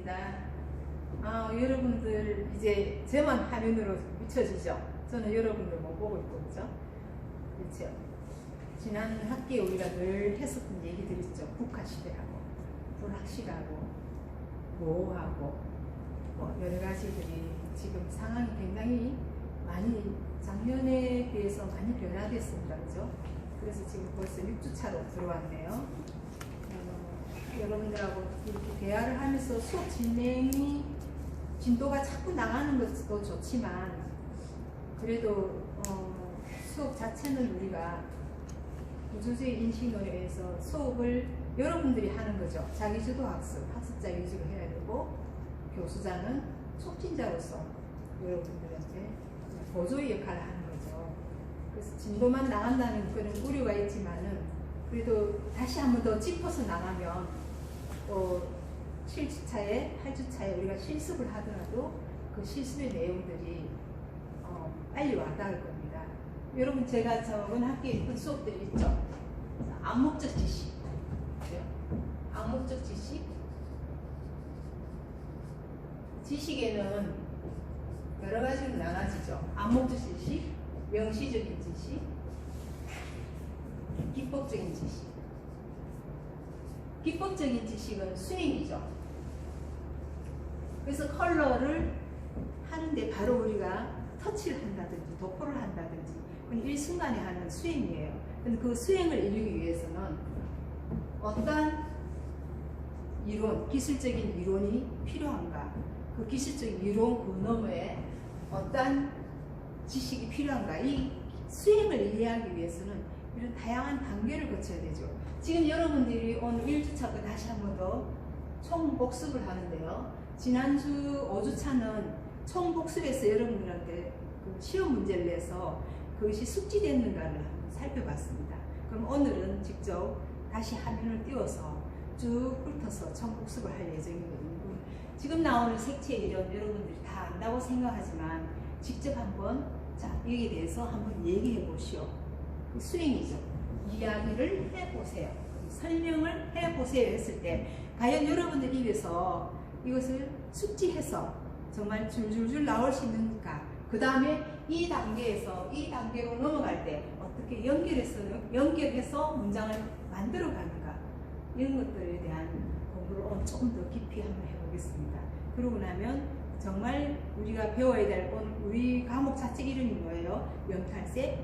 반갑습니다. 여러분들 이제 저만 화면으로 비춰지죠? 저는 여러분들 못 보고 있고, 그죠? 그렇죠? 지난 학기에 우리가 늘 했었던 얘기들 있죠. 국가시대하고, 불확실하고, 모호하고, 뭐 여러 가지들이 지금 상황이 굉장히 많이 작년에 비해서 많이 변화됐습니다. 그죠? 그래서 지금 벌써 6주차로 들어왔네요. 여러분들하고 이렇게 대화를 하면서 수업 진도가 자꾸 나가는 것도 좋지만, 그래도 수업 자체는 우리가 구조주의 인식론에서 수업을 여러분들이 하는 거죠. 자기주도 학습자 위주로 해야 되고, 교수자는 촉진자로서 여러분들한테 보조의 역할을 하는 거죠. 그래서 진도만 나간다는 그런 우려가 있지만은, 그래도 다시 한 번 더 짚어서 나가면 7주차에, 8주차에 우리가 실습을 하더라도 그 실습의 내용들이 빨리 와닿을 겁니다. 여러분, 제가 저번 학기에 했던 수업들이 있죠. 암묵적 지식, 암묵적 지식. 지식에는 여러 가지로 나눠지죠. 암묵적 지식, 명시적인 지식, 기법적인 지식. 기법적인 지식은 수행이죠. 그래서 컬러를 하는데 바로 우리가 터치를 한다든지 도포를 한다든지 그건 일순간에 하는 수행이에요. 근데 그 수행을 이루기 위해서는 어떤 이론, 기술적인 이론이 필요한가, 그 기술적인 이론 그 너머에 어떤 지식이 필요한가, 이 수행을 이해하기 위해서는 이런 다양한 단계를 거쳐야 되죠. 지금 여러분들이 오늘 1주차가 다시 한 번 더 총복습을 하는데요. 지난주 5주차는 총복습에서 여러분들한테 그 시험 문제를 내서 그것이 숙지됐는가를 한번 살펴봤습니다. 그럼 오늘은 직접 다시 화면을 띄워서 쭉 훑어서 총복습을 할 예정이거든요. 지금 나오는 색채 이론 여러분들이 다 안다고 생각하지만 직접 한번 여기에 대해서 한번 얘기해 보시오. 수행이죠. 이야기를 해보세요. 설명을 해보세요 했을 때 과연 여러분들 입에서 이것을 숙지해서 정말 줄줄줄 나올 수 있는가, 그 다음에 이 단계에서 이 단계로 넘어갈 때 어떻게 연결해서 문장을 만들어 가는가, 이런 것들에 대한 공부를 오늘 조금 더 깊이 한번 해보겠습니다. 그러고 나면 정말 우리가 배워야 될 우리 과목 자체 이름이 뭐예요? 염탈색,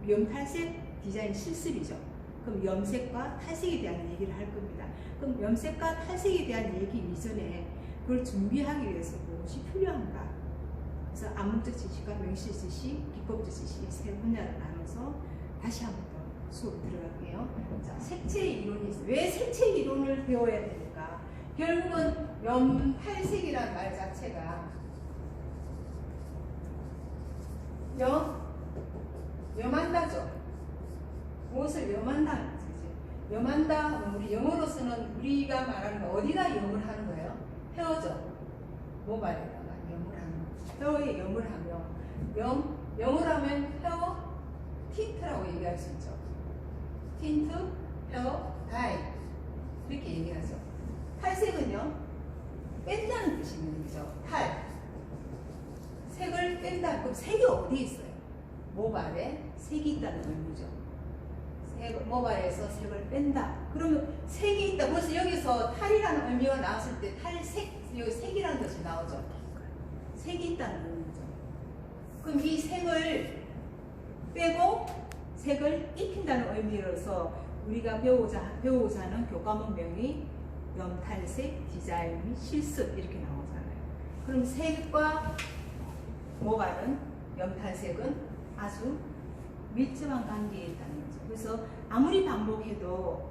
염탈색 디자인 실습이죠. 그럼 염색과 탈색에 대한 얘기를 할 겁니다. 그럼 염색과 탈색에 대한 얘기 이전에 그걸 준비하기 위해서 무엇이 필요한가? 그래서 암묵적 지식과 명시 지식, 기법적 지식 이 세 분야를 나눠서 다시 한번 더 수업 들어갈게요. 자, 색채 이론이 있어요. 왜 색채 이론을 배워야 됩니까? 결국은 염탈색이라는 말 자체가 염한다죠. 무엇을 염한다는 거지. 염한다, 우리 영어로서는 우리가 말하는 거, 어디다 염을 하는 거예요? 헤어져. 모발에다가 염을 하는 거. 헤어에 염을 하면, 염을 하면 헤어 틴트라고 얘기할 수 있죠. 틴트, 헤어, 다이. 이렇게 얘기하죠. 탈색은요, 뺀다는 뜻이 있는 거죠. 색을 뺀다. 그럼 색이 어디에 있어요? 모발에 색이 있다는 의미죠. 모발에서 색을 뺀다. 그러면 색이 있다. 벌써 여기서 탈이라는 의미가 나왔을 때 탈색, 여기 색이라는 것이 나오죠. 색이 있다는 의미죠. 그럼 이 색을 빼고 색을 입힌다는 의미로서 우리가 배우고자 하는 교과목명이 염탈색, 디자인 및 실습 이렇게 나오잖아요. 그럼 색과 모발은, 염탈색은 아주 밀접한 관계에 있다는 거죠. 그래서 아무리 반복해도,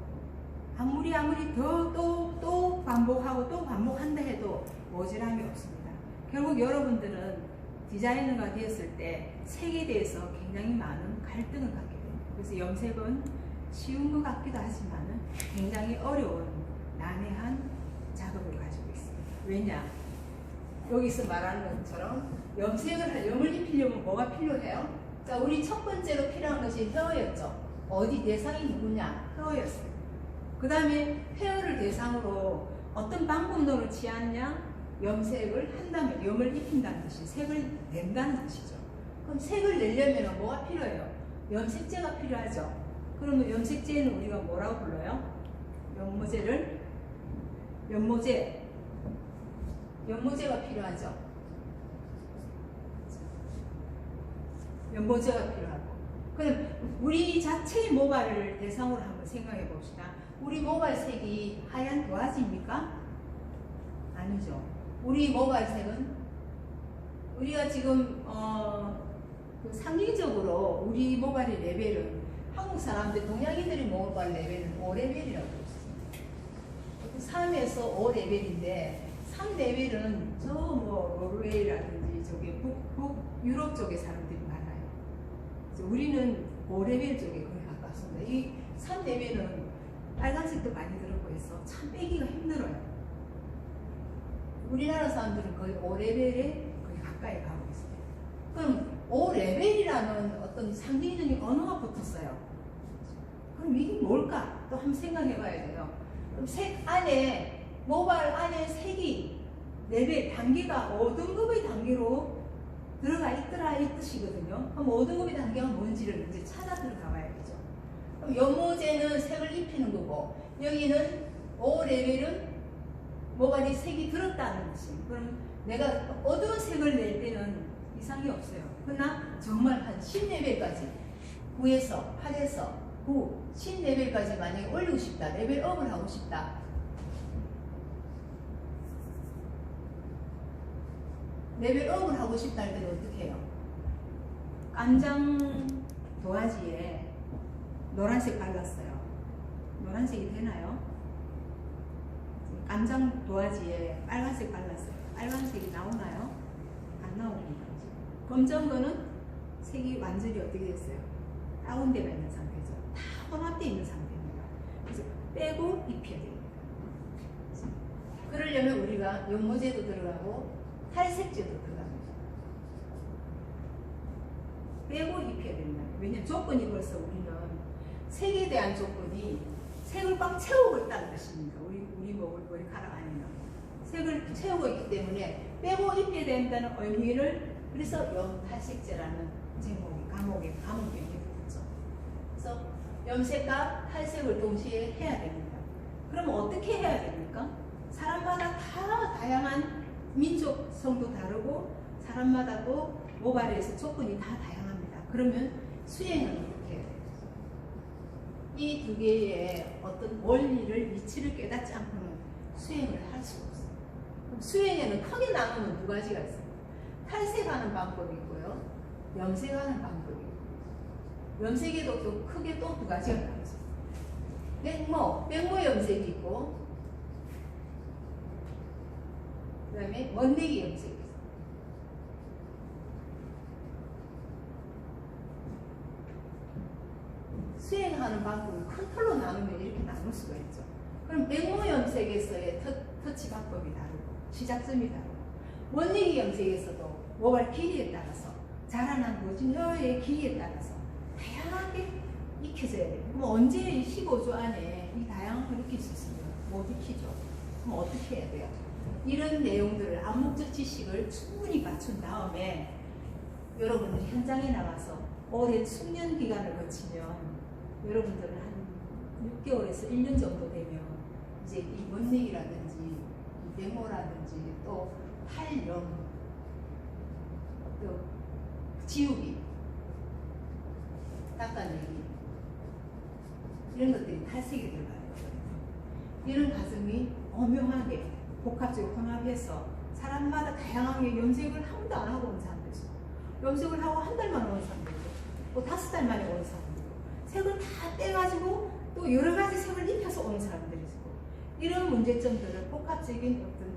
아무리 또 반복하고 또 반복한다 해도 모자람이 없습니다. 결국 여러분들은 디자이너가 되었을 때 색에 대해서 굉장히 많은 갈등을 갖게 됩니다. 그래서 염색은 쉬운 것 같기도 하지만 굉장히 어려운 난해한 작업을 가지고 있습니다. 왜냐? 여기서 말하는 것처럼 염을 입히려면 뭐가 필요해요? 자, 우리 첫 번째로 필요한 것이 헤어였죠. 어디 대상이 누구냐? 헤어였어요. 그 다음에 헤어를 대상으로 어떤 방법론을 취하냐? 염색을 한다면 염을 입힌다는 뜻이 색을 낸다는 뜻이죠. 그럼 색을 내려면 뭐가 필요해요? 염색제가 필요하죠. 그러면 염색제는 우리가 뭐라고 불러요? 연모제가 필요하죠. 연모제가 필요하고. 그럼 우리 자체의 모발을 대상으로 한번 생각해 봅시다. 우리 모발 색이 하얀 도화지입니까? 아니죠. 우리 모발색은 우리가 지금 그 상징적으로 우리 모발의 레벨은 한국 사람들, 동양인들의 모발 레벨은 5레벨이라고 했습니다. 3에서 5레벨인데 3레벨은 저 뭐 노르웨이라든지 저기 북유럽 쪽의 사람들이 많아요. 우리는 5레벨 쪽에 거의 가깝습니다. 이 3레벨은 빨간색도 많이 들어있고 해서 참 빼기가 힘들어요. 우리나라 사람들은 거의 5레벨에 거의 가까이 가고 있어요. 그럼 5레벨이라는 어떤 상징적인 언어가 붙었어요. 그럼 이게 뭘까? 또 한번 생각해 봐야 돼요. 그럼 색 안에, 모발 안에 색이 레벨, 단계가 5등급의 단계로 들어가 있더라 이 뜻이거든요. 그럼 5등급의 단계가 뭔지를 이제 찾아 들어가 봐야겠죠. 그럼 연모제는 색을 입히는 거고, 여기는 5레벨은 모발이 색이 들었다는 것이. 그럼 내가 어두운 색을 낼 때는 이상이 없어요. 그러나 정말 한 10레벨까지 9에서 8에서 9, 10레벨까지 만약에 올리고 싶다. 레벨업을 하고 싶다. 레벨업을 하고 싶다 할 때는 어떻게 해요? 깐장 도화지에 노란색 발랐어요. 노란색이 되나요? 깐장 도화지에 빨간색 발랐어요. 빨간색이 나오나요? 안 나옵니다. 검정 거는 색이 완전히 어떻게 됐어요? 다운되어 있는 상태죠. 다 혼합되어 있는 상태입니다. 그래서 빼고 입혀야 됩니다. 그러려면 우리가 연모제도 들어가고 탈색제도 들어갑니다. 빼고 입혀야 됩니다. 왜냐하면 조건이 벌써 우리는 색에 대한 조건이 색을 꽉 채우고 있다는 뜻입니다. 우리 머리카락 안에는 색을 채우고 있기 때문에 빼고 입혀야 된다는 의미를, 그래서 염탈색제라는 제목이 과목에 이렇게 붙었죠. 그래서 염색과 탈색을 동시에 해야 됩니다. 그럼 어떻게 해야 됩니까? 사람마다 다 다양한 민족성도 다르고 사람마다 또 모발에서 조건이 다 다양합니다. 그러면 수행은 어떻게 해야 돼요? 이 두 개의 어떤 원리를, 이치를 깨닫지 않고는 수행을 할 수가 없어요. 그럼 수행에는 크게 나누면 두 가지가 있어요. 탈색하는 방법이 있고요. 염색하는 방법이 있고요. 염색에도 또 크게 또 두 가지가 나눠져요. 백모 염색이 있고, 그 다음에 원내기 염색이 있어요. 수행하는 방법을 큰 틀로 나누면 이렇게 나눌 수가 있죠. 그럼 백모 염색에서의 터치 방법이 다르고 시작점이 다르고, 원내기 염색에서도 모발 길이에 따라서 자라난 모질녀의 길이에 따라서 다양하게 익혀져야 돼요. 그럼 언제 15주 안에 이 다양한 걸 익힐 수 있습니다. 못 익히죠. 그럼 어떻게 해야 돼요? 이런 내용들을 암묵적 지식을 충분히 갖춘 다음에 여러분들이 현장에 나가서 오랜 숙련 기간을 거치면 여러분들은 한 6개월에서 1년 정도 되면 이제 이 원내기라든지 이 백모라든지 또 탈염, 또 지우기, 닦아내기, 이런 것들이 탈색에 들어가는 거거든요. 이런 과정이 오묘하게 복합적으로 혼합해서 사람마다 다양하게 염색을 한 번도 안 하고 온 사람도 있고, 염색을 하고 한 달만 온 사람도 있고, 또 5달 만에 온 사람도 있고, 색을 다 떼가지고 또 여러 가지 색을 입혀서 온 사람들이 있고, 이런 문제점들을, 복합적인 어떤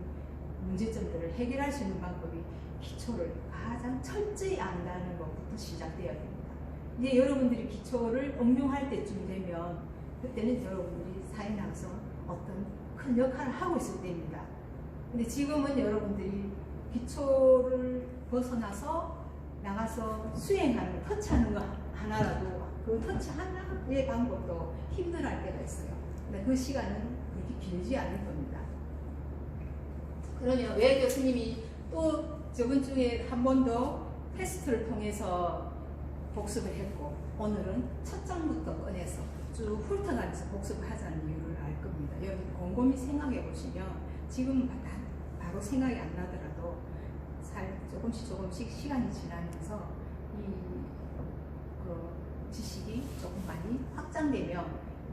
문제점들을 해결할 수 있는 방법이 기초를 가장 철저히 안다는 것부터 시작되어야 됩니다. 이제 여러분들이 기초를 응용할 때쯤 되면 그때는 여러분들이 사회 나가서 어떤 큰 역할을 하고 있을 때입니다. 근데 지금은 여러분들이 기초를 벗어나서 나가서 수행하는, 터치하는 거 하나라도 그 터치 하나의 방법도 힘들어할 때가 있어요. 근데 그 시간은 그렇게 길지 않을 겁니다. 그러면 왜 교수님이 또 저번 주에 한 번 더 테스트를 통해서 복습을 했고 오늘은 첫 장부터 꺼내서 쭉 훑어가면서 복습을 하자는 이유를 알 겁니다. 여러분 곰곰이 생각해 보시면 지금 바로 생각이 안 나더라도 조금씩 시간이 지나면서 그 지식이 조금 많이 확장되면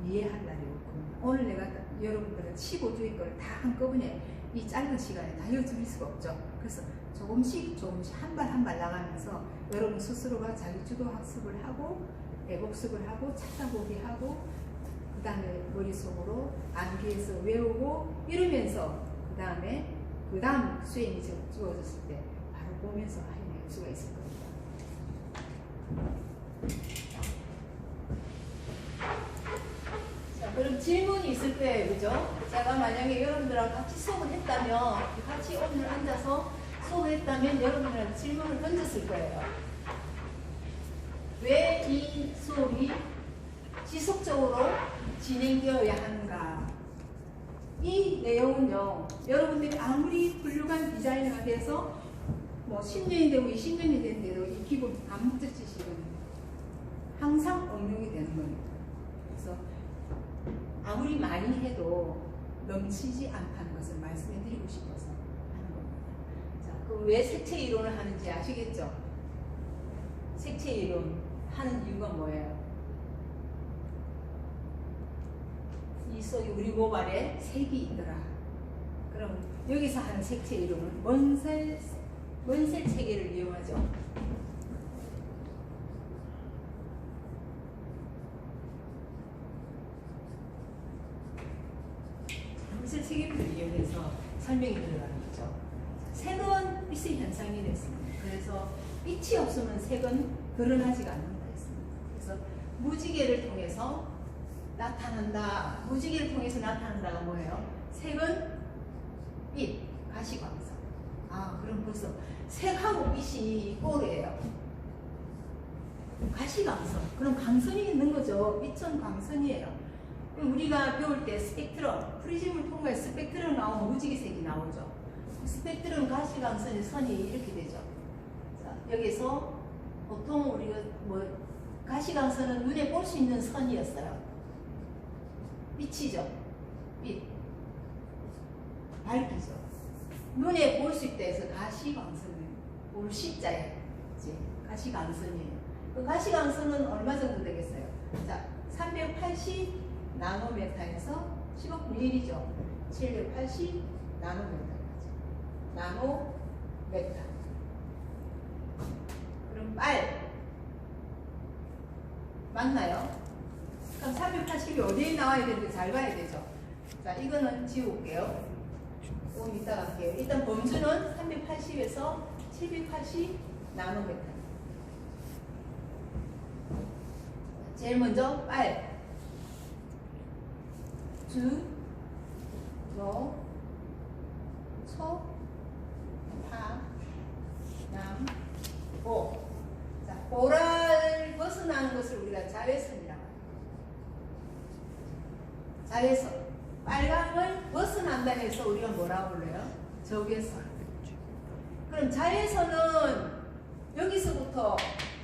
이해할 날이 올 겁니다. 오늘 내가 여러분들은 15주의 걸 다 한꺼번에 이 짧은 시간에 다 읽어드릴 수가 없죠. 그래서 조금씩 한 발 한 발 나가면서 여러분 스스로가 자기 주도 학습을 하고 복습을 하고 찾아보기 하고 그 다음에 머릿속으로 암기해서 외우고 이러면서 그 다음 수행이 주어졌을 때 바로 보면서 해낼 수가 있을 겁니다. 자, 그럼 질문이 있을 거예요, 그죠? 제가 만약에 여러분들하고 같이 수업을 했다면, 같이 오늘 앉아서 수업을 했다면 여러분들한테 질문을 던졌을 거예요. 왜 이 수업이 지속적으로 진행되어야 하는가? 이 내용은요, 여러분들이 아무리 훌륭한 디자이너가 돼서 뭐 10년이 되고 20년이 됐는데도 이 기본 암묵적 지식은 항상 응용이 되는 겁니다. 그래서 아무리 많이 해도 넘치지 않다는 것을 말씀해 드리고 싶어서 하는 겁니다. 자, 그럼 왜 색채 이론을 하는지 아시겠죠? 색채 이론 하는 이유가 뭐예요? 이 속에 우리 몸 안에 색이 있더라. 그럼 여기서 하는 색채 이론은 원색 체계를 이용하죠. 원색 체계를 이용해서 설명이 들어가는 거죠. 색은 빛의 현상이 됐습니다. 그래서 빛이 없으면 색은 드러나지가 않는다 했습니다. 그래서 무지개를 통해서 나타난다. 무지개를 통해서 나타난다가 뭐예요? 색은 빛, 가시광선. 아, 그럼 벌써 색하고 빛이 꼬르예요. 가시광선. 그럼 광선이 있는 거죠. 빛은 광선이에요. 그럼 우리가 배울 때 스펙트럼, 프리즘을 통과해서 스펙트럼 나오면 무지개색이 나오죠. 스펙트럼 가시광선의 선이 이렇게 되죠. 자, 여기서 보통 우리가 가시광선은 눈에 볼 수 있는 선이었어요. 빛이죠. 빛. 밝기죠. 눈에 볼 수 있다 해서 가시광선을 볼 시자예요. 가시광선이에요. 그 가시광선은 얼마 정도 되겠어요? 자, 380 나노메타에서 10억 밀리죠. 780 나노메타까지. 나노메타. 그럼 빨. 맞나요? 그럼 380이 어디에 나와야 되는지 잘 봐야 되죠. 자, 이거는 지울게요. 조금 이따가 할게요. 일단 범주는 380에서 780 나노메타. 제일 먼저 빨. 주, 로, 초, 파, 남, 오. 자, 보라를 벗어나는 것을 우리가 자외선이라고 합니다. 자외선. 빨강을 벗어난다 해서 우리가 뭐라고 불러요? 적외선. 그럼 자외선은 여기서부터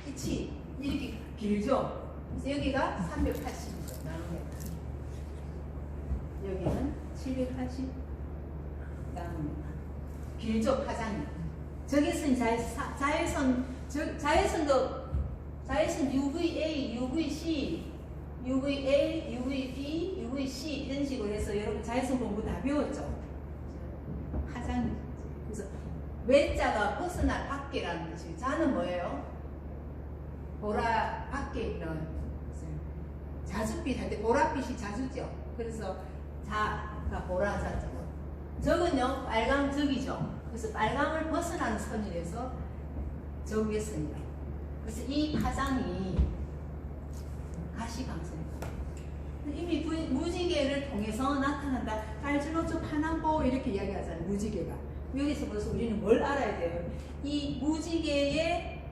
빛이 이렇게 길죠? 그래서 여기가 380이죠. 나노메타. 여기는 780 나노메타. 길죠? 파장이. 적외선, 자외선 UVA, UVC, UVA, UVB, UVC 이런 식으로 해서 여러분 자외선 공부 다 배웠죠? 파장이. 그래서 외자가 벗어날 밖에라는 뜻이에요. 자는 뭐예요? 보라 밖에 있는 자줏빛 할 때 보랏빛이 자주죠. 그래서 자가 보라자죠. 적은요 빨강 적이죠. 그래서 빨강을 벗어나는 선이라서 적외선이라고. 그래서 이 파장이 가시광선입니다. 이미 무지개를 통해서 나타난다. 깔질로초 파남보 이렇게 이야기하잖아요. 무지개가. 여기서 벌써 우리는 뭘 알아야 돼요? 이 무지개의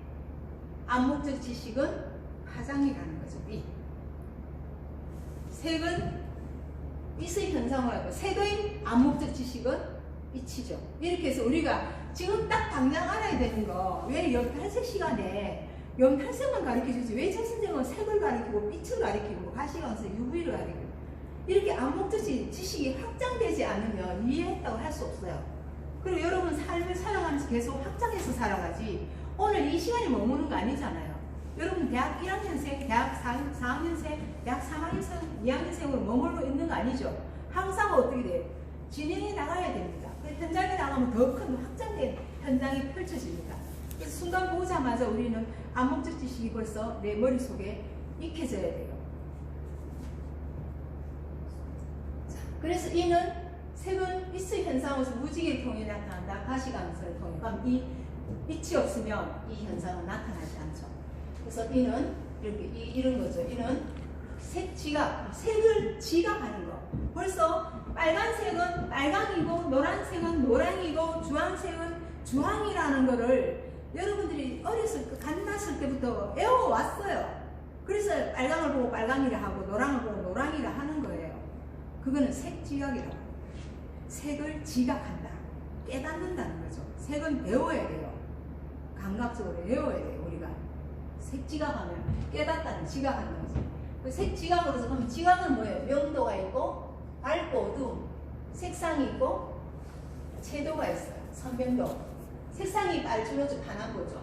암묵적 지식은 파장이라는 거죠. 빛. 색은 빛의 현상을 하고 색의 암묵적 지식은 빛이죠. 이렇게 해서 우리가 지금 딱 당장 알아야 되는 거, 왜 연탄색 시간에 연탄색만 가르쳐주지 왜 저 선생님은 색을 가르치고 빛을 가르치고 가시관서 UV를 가르치고 이렇게 암묵적인 지식이 확장되지 않으면 이해했다고 할 수 없어요. 그리고 여러분 삶을 살아가면서 계속 확장해서 살아가지 오늘 이 시간에 머무는 거 아니잖아요. 여러분 대학 1학년생, 대학 4학년생, 대학 3학년생, 2학년생으로 머물러 있는 거 아니죠. 항상 어떻게 돼요? 진행해 나가야 됩니다. 현장에 나가면 더 큰 확장된 현장이 펼쳐집니다. 그래서 순간 보자마자 우리는 암묵적 지식이 벌써 내 머릿속에 익혀져야 돼요. 자, 그래서 이는 색은 빛의 현상으로서 무지개를 통해 나타난다. 가시감성을 통해. 그럼 이 빛이 없으면 이 현상은 나타나지 않죠. 그래서 이는 이렇게 이런 거죠. 이는 색 지각, 색을 지각하는 거. 벌써 빨간색은 빨강이고 노란색은 노랑이고 주황색은 주황이라는 거를 여러분들이 어렸을 때 갓났을 때부터 애워왔어요. 그래서 빨강을 보고 빨강이라 하고 노랑을 보고 노랑이라 하는 거예요. 그거는 색 지각이라고 합니다. 색을 지각한다. 깨닫는다는 거죠. 색은 배워야 돼요. 감각적으로 배워야 돼요. 우리가 색 지각하면 깨닫다는 지각하는 거죠. 그 색 지각으로서 그럼 지각은 뭐예요? 명도가 있고 밝고 어두움, 색상이 있고 채도가 있어요. 선명도. 색상이 빨주노주 파남보죠.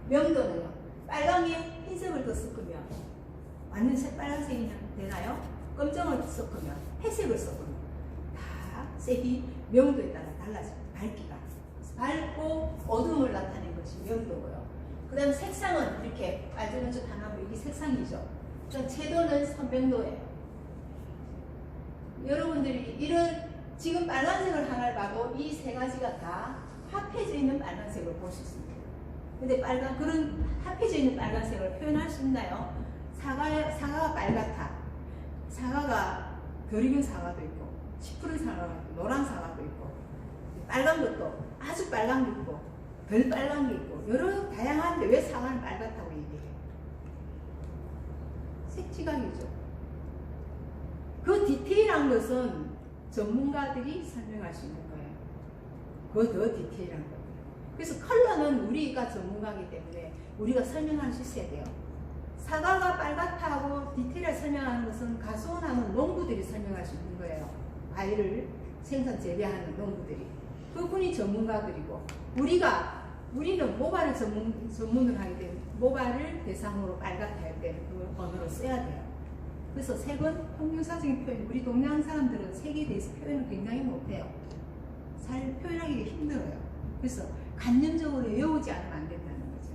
명도는요. 빨강에 흰색을 더 섞으면 완전 새빨간색이 되나요? 검정을 섞으면 회색을 섞으면 다 색이 명도에 따라 달라져요. 밝기가. 밝고 어두움을 나타낸 것이 명도고요. 그 다음 색상은 이렇게 빨주노주 파남보 이게 색상이죠. 채도는 선명도예요. 여러분들이 이런 지금 빨간색을 하나를 봐도 이 세 가지가 다 합해져 있는 빨간색을 볼 수 있습니다. 근데 그런 합해져 있는 빨간색을 표현할 수 있나요? 사과가 빨갛다. 사과가 덜 익은 사과도 있고, 시푸른 사과도 있고, 노란 사과도 있고, 빨간 것도 아주 빨간 게 있고, 덜 빨간 게 있고, 여러 다양한데 왜 사과는 빨갛다고 얘기해요? 색지각이죠. 그 디테일한 것은 전문가들이 설명할 수 있는 거예요. 그거 더 디테일한 거예요. 그래서 컬러는 우리가 전문가이기 때문에 우리가 설명할 수 있어야 돼요. 사과가 빨갛다고 디테일하게 설명하는 것은 가수원하는 농부들이 설명할 수 있는 거예요. 과일을 생산 재배하는 농부들이. 그분이 전문가들이고 우리는 모발을 전문을 하기 때문에 모발을 대상으로 빨갛다 할 때는 그 언어로 써야 돼요. 그래서 색은 통용사적인 표현, 우리 동양 사람들은 색에 대해서 표현을 굉장히 못해요. 잘 표현하기 힘들어요. 그래서 관념적으로 외우지 않으면 안 된다는 거죠.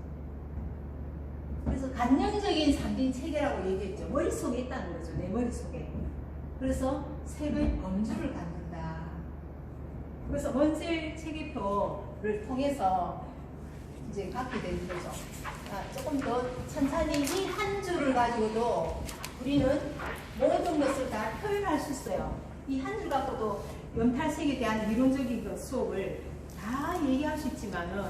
그래서 관념적인 상징 체계라고 얘기했죠. 머릿속에 있다는 거죠. 내 머릿속에. 그래서 색의 범주를 갖는다. 그래서 원셀 체계표를 통해서 이제 갖게 되는 거죠. 조금 더 천천히 이 한 줄을 가지고도 우리는 모든 것을 다 표현할 수 있어요. 이 한 줄 갖고도 연탄색에 대한 이론적인 그 수업을 다 얘기할 수 있지만은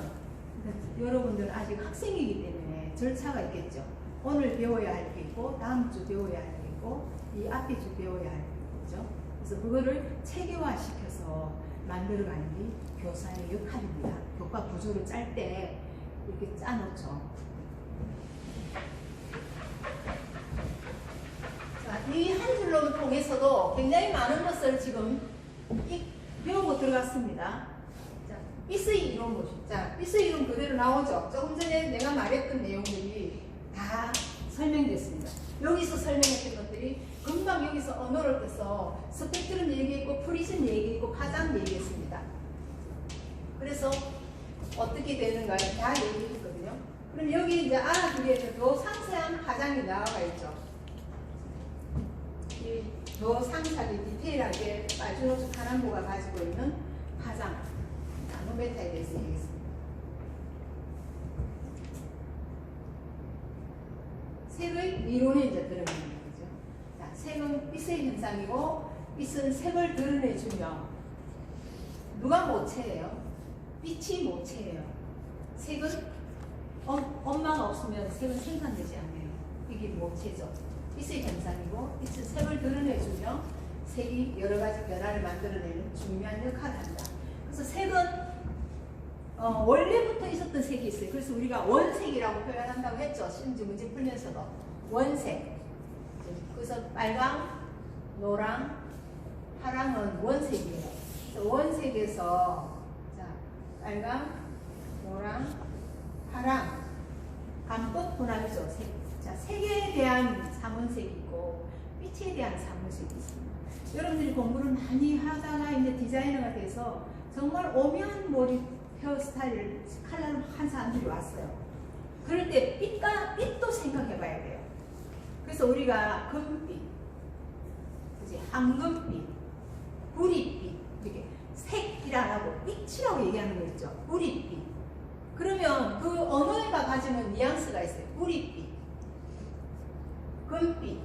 여러분들은 아직 학생이기 때문에 절차가 있겠죠. 오늘 배워야 할 게 있고 다음 주 배워야 할 게 있고 이 앞에 주 배워야 할 게 있죠. 그래서 그거를 체계화시켜서 만들어가는 게 교사의 역할입니다. 교과 구조를 짤 때 이렇게 짜놓죠. 이 한 줄로 통해서도 굉장히 많은 것을 지금 배우고 들어갔습니다. 자, 빛의 이론 보시죠. 자, 빛의 이론 그대로 나오죠. 조금 전에 내가 말했던 내용들이 다 설명됐습니다. 여기서 설명했던 것들이 금방 여기서 언어를 써서 스펙트럼 얘기했고 프리즘 얘기했고 파장 얘기했습니다. 그래서 어떻게 되는가 다 얘기했거든요. 그럼 여기 이제 알아두기에는 더 상세한 파장이 나와 있죠. 더 상세하게 디테일하게 빨주노주 파남보가 가지고 있는 파장, 나노메타에 대해서 얘기했습니다. 색의 이론에 이제 들어가는 거죠. 자, 색은 빛의 현상이고 빛은 색을 드러내주며 누가 모체예요? 빛이 모체예요. 색은 엄마가 없으면 색은 생산되지 않아요. 이게 모체죠. 빛의 현상이고 빛은 색을 드러내주며 색이 여러 가지 변화를 만들어내는 중요한 역할을 한다. 그래서 색은 원래부터 있었던 색이 있어요. 그래서 우리가 원색이라고 표현한다고 했죠. 심지어 문제 풀면서도 원색. 그래서 빨강, 노랑, 파랑은 원색이에요. 그래서 원색에서 자, 빨강, 노랑, 파랑, 감독 분할이죠. 색. 자, 색에 대한 삼원색이고 빛에 대한 삼원색이 있습니다. 여러분들이 공부를 많이 하다가 이제 디자이너가 돼서 정말 오묘한 머리 헤어스타일 컬러를 한 사람들이 왔어요. 그럴 때 빛도 생각해 봐야 돼요. 그래서 우리가 금빛, 그치? 황금빛, 구릿빛, 이렇게 색이라고 빛이라고 얘기하는 거 있죠. 구릿빛. 그러면 그 언어가 가지는 뉘앙스가 있어요. 구릿빛, 금빛,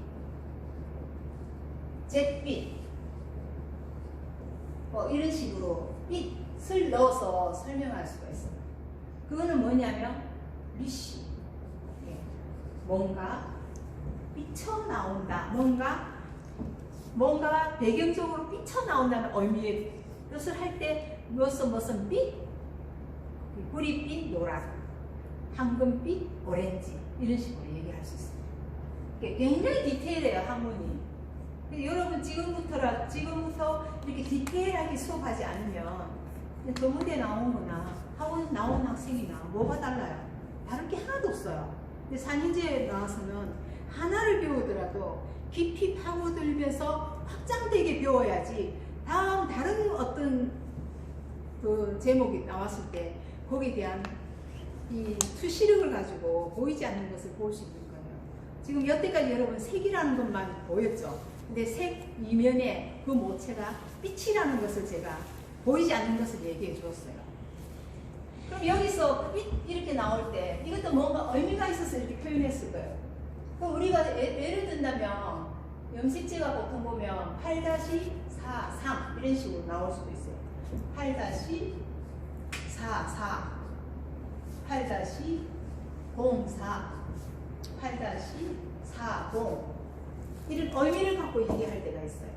잿빛, 뭐 이런 식으로 빛을 넣어서 설명할 수가 있어요. 그거는 뭐냐면 리시, 뭔가 삐쳐나온다, 뭔가 배경적으로 삐쳐나온다는 의미의 뜻을 할 때 무슨 빛, 구릿빛, 노란, 황금빛, 오렌지 이런 식으로 얘기할 수 있어요. 굉장히 디테일해요, 학문이. 여러분 지금부터 이렇게 디테일하게 수업하지 않으면 교문대 나온 거나 학원 나온 학생이나 뭐가 달라요? 다를 게 하나도 없어요. 근데 4년제에 나와서는 하나를 배우더라도 깊이 파고들면서 확장되게 배워야지 다른 어떤 그 제목이 나왔을 때 거기에 대한 이 투시력을 가지고 보이지 않는 것을 볼 수 있는 거예요. 지금 여태까지 여러분 색이라는 것만 보였죠. 근데 색 이면에 그 모체가 빛이라는 것을 제가 보이지 않는 것을 얘기해 주었어요. 그럼 여기서 빛 이렇게 나올 때 이것도 뭔가 의미가 있어서 이렇게 표현했을 거예요. 그럼 우리가 예를 든다면 염색제가 보통 보면 8-43 이런 식으로 나올 수도 있어요. 8-44, 8-04, 8-40 이런 의미를 갖고 얘기할 때가 있어요.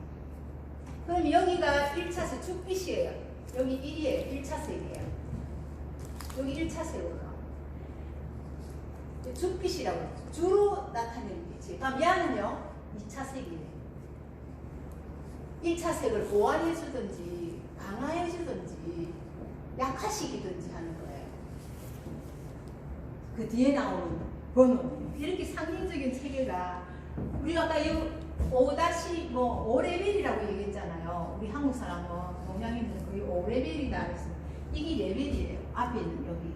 그럼 여기가 1차색 죽빛이에요. 여기 1이에요. 1차색이에요. 여기 1차색으로 나와요. 죽빛이라고 했죠. 주로 나타내는 빛이. 그럼 얘는요 2차색이에요. 1차색을 보완해주든지 강화해주든지 약화시키든지 하는 거예요. 그 뒤에 나오는 번호는 이렇게 상징적인 체계가 우리가 아까 이 5-5레벨이라고 얘기했잖아요. 우리 한국 사람은 동양인들은 거의 5레벨이다 그래서 이게 레벨이에요. 앞에 있는 여기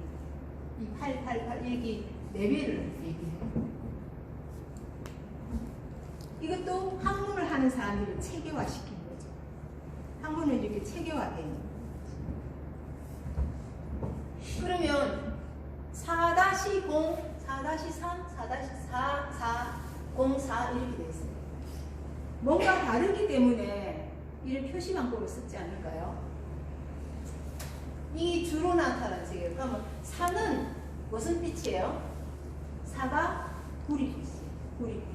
이 888 여기 레벨을 얘기해요. 이것도 학문을 하는 사람들이 체계화시킨 거죠. 학문은 이렇게 체계화되어 있는 거죠. 그러면 4-0, 4-3, 4-4, 04 이렇게 되어 있습니다. 뭔가 다르기 때문에 이런 표시 방법을 쓰지 않을까요? 이 주로 나타나는 색이에요. 그러면 4는 무슨 빛이에요? 4가 구릿빛이에요. 구릿빛.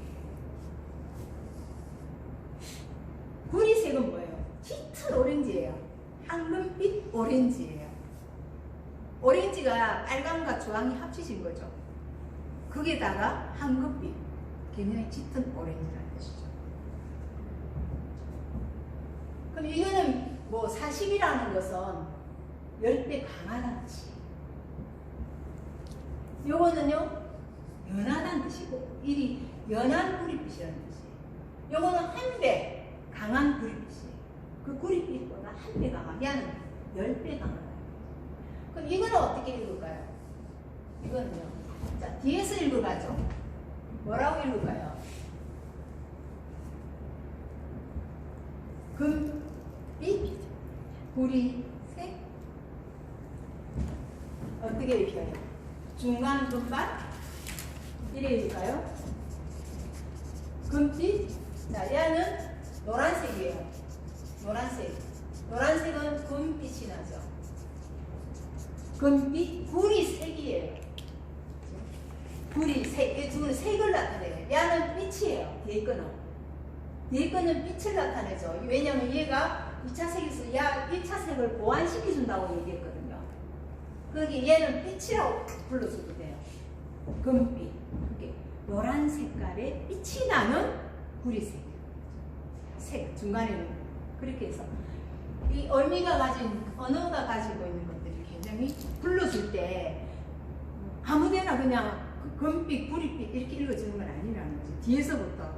구릿색은 뭐예요? 짙은 오렌지예요. 황금빛 오렌지예요. 오렌지가 빨강과 주황이 합치신 거죠. 거기에다가 황금빛, 굉장히 짙은 오렌지라는 뜻이죠. 그럼 이거는 뭐 40이라는 것은 10배 강하다는 뜻이에요. 요거는요 연하다는 뜻이고 1이 연한 구릿빛이라는 뜻이에요. 요거는 1배 강한 구릿빛이에요. 그 구릿빛보다 1배 강한, 얘는 10배 강하다. 그럼 이거는 어떻게 읽을까요? 이거는요. 자, 뒤에서 읽어가죠. 뭐라고 읽을까요? 금빛, 구릿색. 어떻게 읽혀요? 중간 금발? 이래 읽을까요? 금빛. 자, 얘는 노란색이에요. 노란색. 노란색은 금빛이 나죠. 금빛, 구릿색이에요. 구릿색, 이 두 개는 색을 나타내요. 얘는 빛이에요. 뒤에 거는. 뒤에 거는 빛을 나타내죠. 왜냐하면 얘가 2차 색에서 약 1차 색을 보완시켜준다고 얘기했거든요. 거기 얘는 빛이라고 불러줘도 돼요. 금빛. 이렇게 노란 색깔의 빛이 나는 구리색. 색, 중간에는. 그렇게 해서 이 언어가 가지고 있는 것들이 굉장히 불러줄 때 아무데나 그냥 금빛, 구릿빛 이렇게 읽어주는 건 아니라는 거죠. 뒤에서부터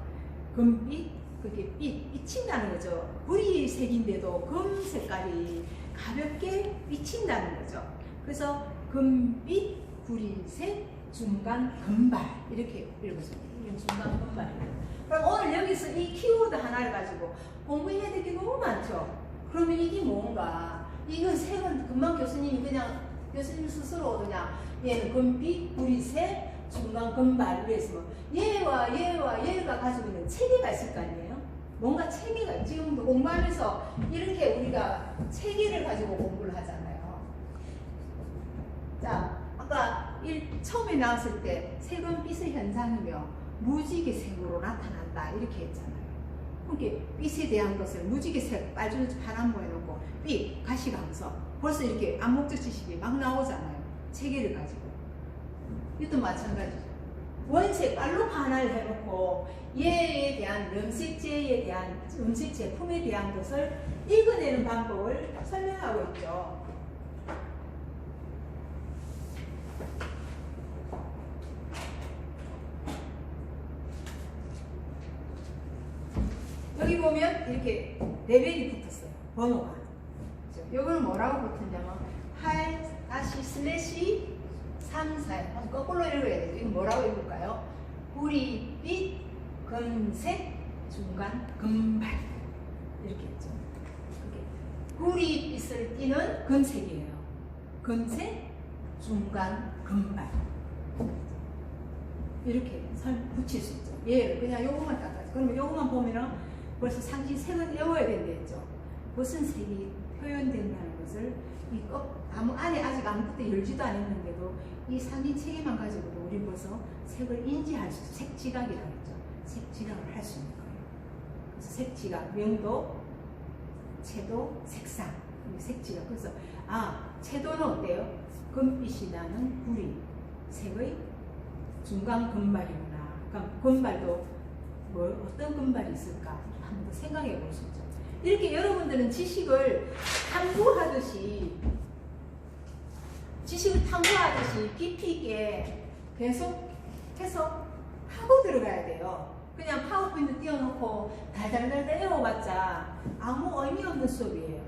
금빛, 그게 빛이 나는 거죠. 구리색인데도 금 색깔이 가볍게 비친다는 거죠. 그래서 금빛, 구리색, 중간 금발 이렇게 읽어줍니다. 이게 중간 금발이에요. 그럼 오늘 여기서 이 키워드 하나를 가지고 공부해야 될 게 너무 많죠. 그러면 이게 뭔가? 이건 색은 금방 교수님 스스로 그냥 얘는 금빛, 구리색, 중간 금발 그래서 얘와 얘가 가지고 있는 체계가 있을 거 아니에요? 뭔가 체계가 지금도 공부하면서 이렇게 우리가 체계를 가지고 공부를 하잖아요. 자, 아까 처음에 나왔을 때 색은 빛의 현상이며 무지개 색으로 나타난다 이렇게 했잖아요. 그렇게 빛에 대한 것을 무지개색 빨주 파란보 해놓고 빛, 가시광석 벌써 이렇게 암묵적 지식이 막 나오잖아요. 체계를 가지고. 이것도 마찬가지죠. 원색 빨로파 하나를 해놓고 얘에 대한 염색제에 대한 음식 제품에 대한 것을 읽어내는 방법을 설명하고 있죠. 여기 보면 이렇게 레벨이 붙었어요. 번호가. 요거는 뭐라고 붙었냐면 8-/34 한번 거꾸로 읽어야 되죠. 이건 뭐라고 읽을까요? 구리빛, 금색, 중간, 금발 이렇게 했죠. 구리빛을 띠는 금색이에요. 금색, 중간, 금발 이렇게 붙일 수 있죠. 얘를 그냥 요것만 닦아요. 그러면 요것만 보면은 벌써 상시 색을 외워야 된다했죠. 무슨 색이 표현된다는 것을 안에 아직 아무것도 열지도 않았는데도 이 상징 체계만 가지고도 우리 벌써 색을 인지할 수 있어요. 색지각이라고 했죠. 색지각을 할 수 있는 거예요. 그래서 색지각, 명도, 채도, 색상, 색지각. 그래서 채도는 어때요? 금빛이 나는 구리 색의 중간 금발이구나. 그러니까 금발도 어떤 금발이 있을까? 한번 더 생각해 볼 수 있죠. 이렇게 여러분들은 지식을 탐구하듯이 깊이 있게 계속 해서 하고 들어가야 돼요. 그냥 파워포인트 띄워놓고 달달달 외워봤자 아무 의미 없는 수업이에요.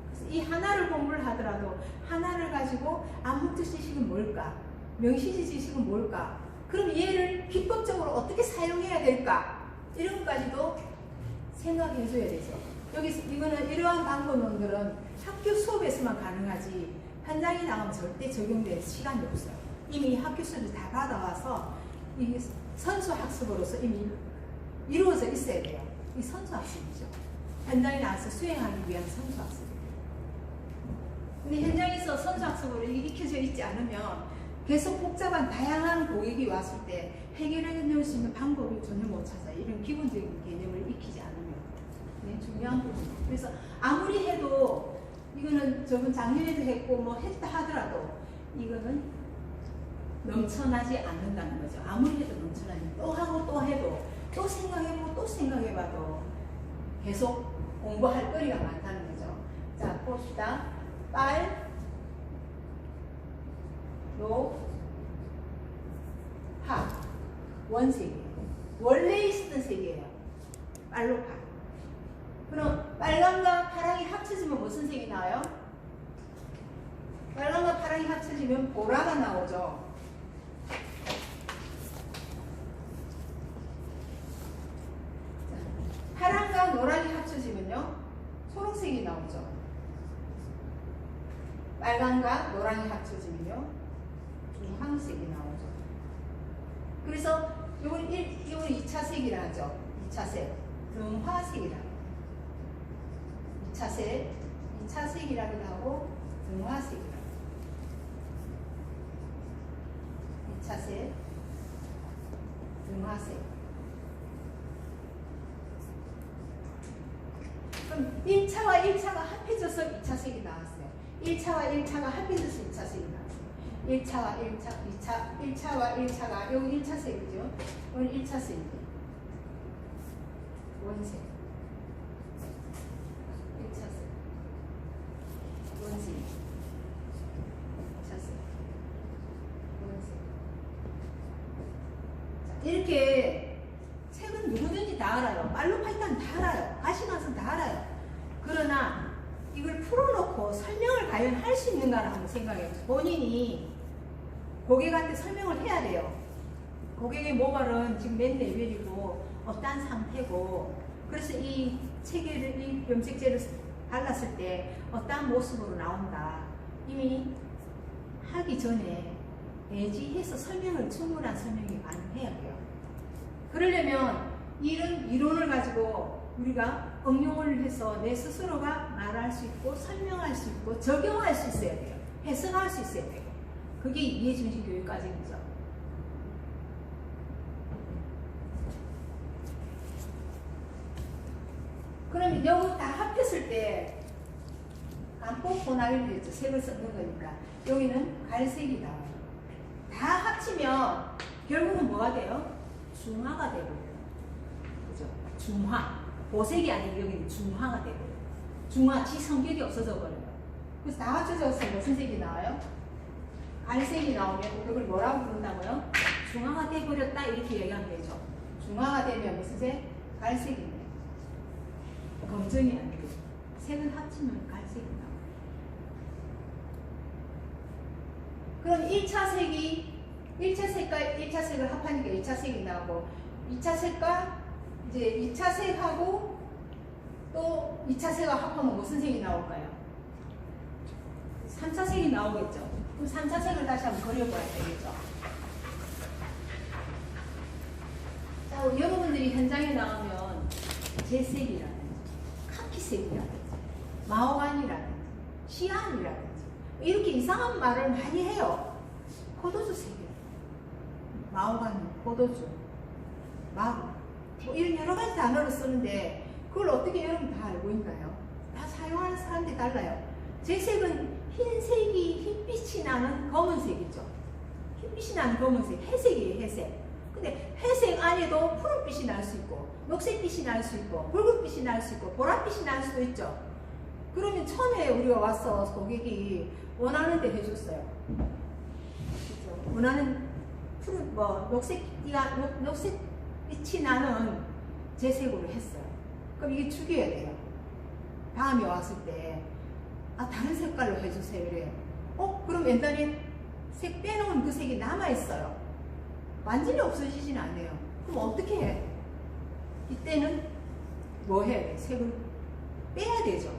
그래서 이 하나를 공부를 하더라도 하나를 가지고 암묵적 지식은 뭘까? 명시지 지식은 뭘까? 그럼 얘를 기법적으로 어떻게 사용해야 될까? 이런 것까지도 생각해 줘야 되죠. 이거는 이러한 방법론들은 학교 수업에서만 가능하지 현장에 나가면 절대 적용될 시간이 없어요. 이미 학교 수업을 다 받아와서 이 선수학습으로서 이미 이루어져 있어야 돼요. 이 선수학습이죠. 현장에 나가서 수행하기 위한 선수학습이에요. 근데 현장에서 선수학습으로 이게 익혀져 있지 않으면 계속 복잡한 다양한 고객이 왔을 때 해결해 놓을 수 있는 방법을 전혀 못 찾아요. 이런 기본적인 개념을 익히지 않으면. 네, 중요한 부분이에요. 그래서 아무리 해도 이거는 저번 작년에도 했고 뭐 했다 하더라도 이거는 넘쳐나지 않는다는 거죠. 아무리 해도 넘쳐나지 또 하고 또 해도 또 생각해보고 또 생각해봐도 계속 공부할 거리가 많다는 거죠. 자, 봅시다. 빨, 노, 파. 원색이에요. 원래 있었던 색이에요. 빨로 파. 그럼 빨강과 파랑이 합쳐지면 무슨 색이 나와요? 빨강과 파랑이 합쳐지면 보라가 나오죠. 파랑과 노랑이 합쳐지면요 초록색이 나오죠. 빨강과 노랑이 합쳐지면요 주황색이 나오죠. 그래서 이건 2차 색이라 하죠. 2차 색, 등화색이라. 2차 색이라고도 하고 등화색이라고. 2차 색, 등화색. 그럼 1차와 1차가 합해져서 2차 색이 나왔어요. 1차와 1차가 합해져서 2차 색이 나왔어요. 1차와 1차, 2차, 1차와 1차가 여기 1차 색이죠. 여기 1차 색이죠. 원색. 1차 색. 원색. 2차 색. 원색. 자, 이렇게 색은 누구든지 다 알아요. 말로 파이탄 다 알아요. 가시나선 다 알아요. 그러나 이걸 풀어놓고 설명을 과연 할 수 있는가를 한번 생각해요. 본인이 고객한테 설명을 해야 돼요. 고객의 모발은 지금 몇 레벨이고 어떤 상태고, 그래서 이 체계를, 이 염색제를 발랐을 때 어떤 모습으로 나온다. 이미 하기 전에 예지해서 설명을, 충분한 설명이 가능해야 돼요. 그러려면 이런 이론을 가지고 우리가 응용을 해서 내 스스로가 말할 수 있고 설명할 수 있고 적용할 수 있어야 돼요. 해석할 수 있어야 돼요. 그게 이해중심 교육 과정이죠. 그럼 여기 다 합했을 때 안폭 보나리로 했죠. 색을 섞는 거니까 여기는 갈색이 나와요. 다 합치면 결국은 뭐가 돼요? 중화가 되고요. 그죠? 중화. 보색이 아니고 여기는 중화가 되고요. 중화, 지 성격이 없어져 버려요. 그래서 다 합쳐져서 무슨 색이 나와요? 갈색이 나오면 그걸 뭐라고 부른다고요? 중화가 돼버렸다 이렇게 얘기하면 되죠. 중화가 되면 무슨 색? 갈색입니다. 검정이 아니고 색을 합치면 갈색이 나와요. 그럼 1차 색이 1차 색과 1차 색을 합하니까 1차 색이 나오고 2차 색과 이제 2차 색하고 또 2차 색을 합하면 무슨 색이 나올까요? 3차 색이 나오겠죠. 그럼 3차 색을 다시 한번 그려봐야 되겠죠. 자, 여러분들이 현장에 나오면 재색이라든지 카키색이라든지 마호가니라든지 시안이라든지 이렇게 이상한 말을 많이 해요. 포도주 색이요. 마호가니, 포도주, 마호 뭐 이런 여러 가지 단어를 쓰는데 그걸 어떻게 여러분 다 알고 있나요? 다 사용하는 사람들이 달라요. 재색은 흰색이 흰빛이 나는 검은색이죠. 흰빛이 나는 검은색, 회색이에요, 회색. 근데 회색 안에도 푸른빛이 날 수 있고 녹색빛이 날 수 있고 붉은빛이 날 수 있고 보랏빛이 날 수도 있죠. 그러면 처음에 우리가 와서 고객이 원하는 데 해줬어요. 그렇죠? 원하는 푸른 녹색빛이 나는 재색으로 했어요. 그럼 이게 죽여야 돼요. 다음에 왔을 때 다른 색깔로 해주세요 이래요. 그럼 옛날에 색 빼놓은 그 색이 남아있어요. 완전히 없어지진 않아요. 그럼 어떻게 해? 이때는 뭐 해야 돼? 색을 빼야 되죠.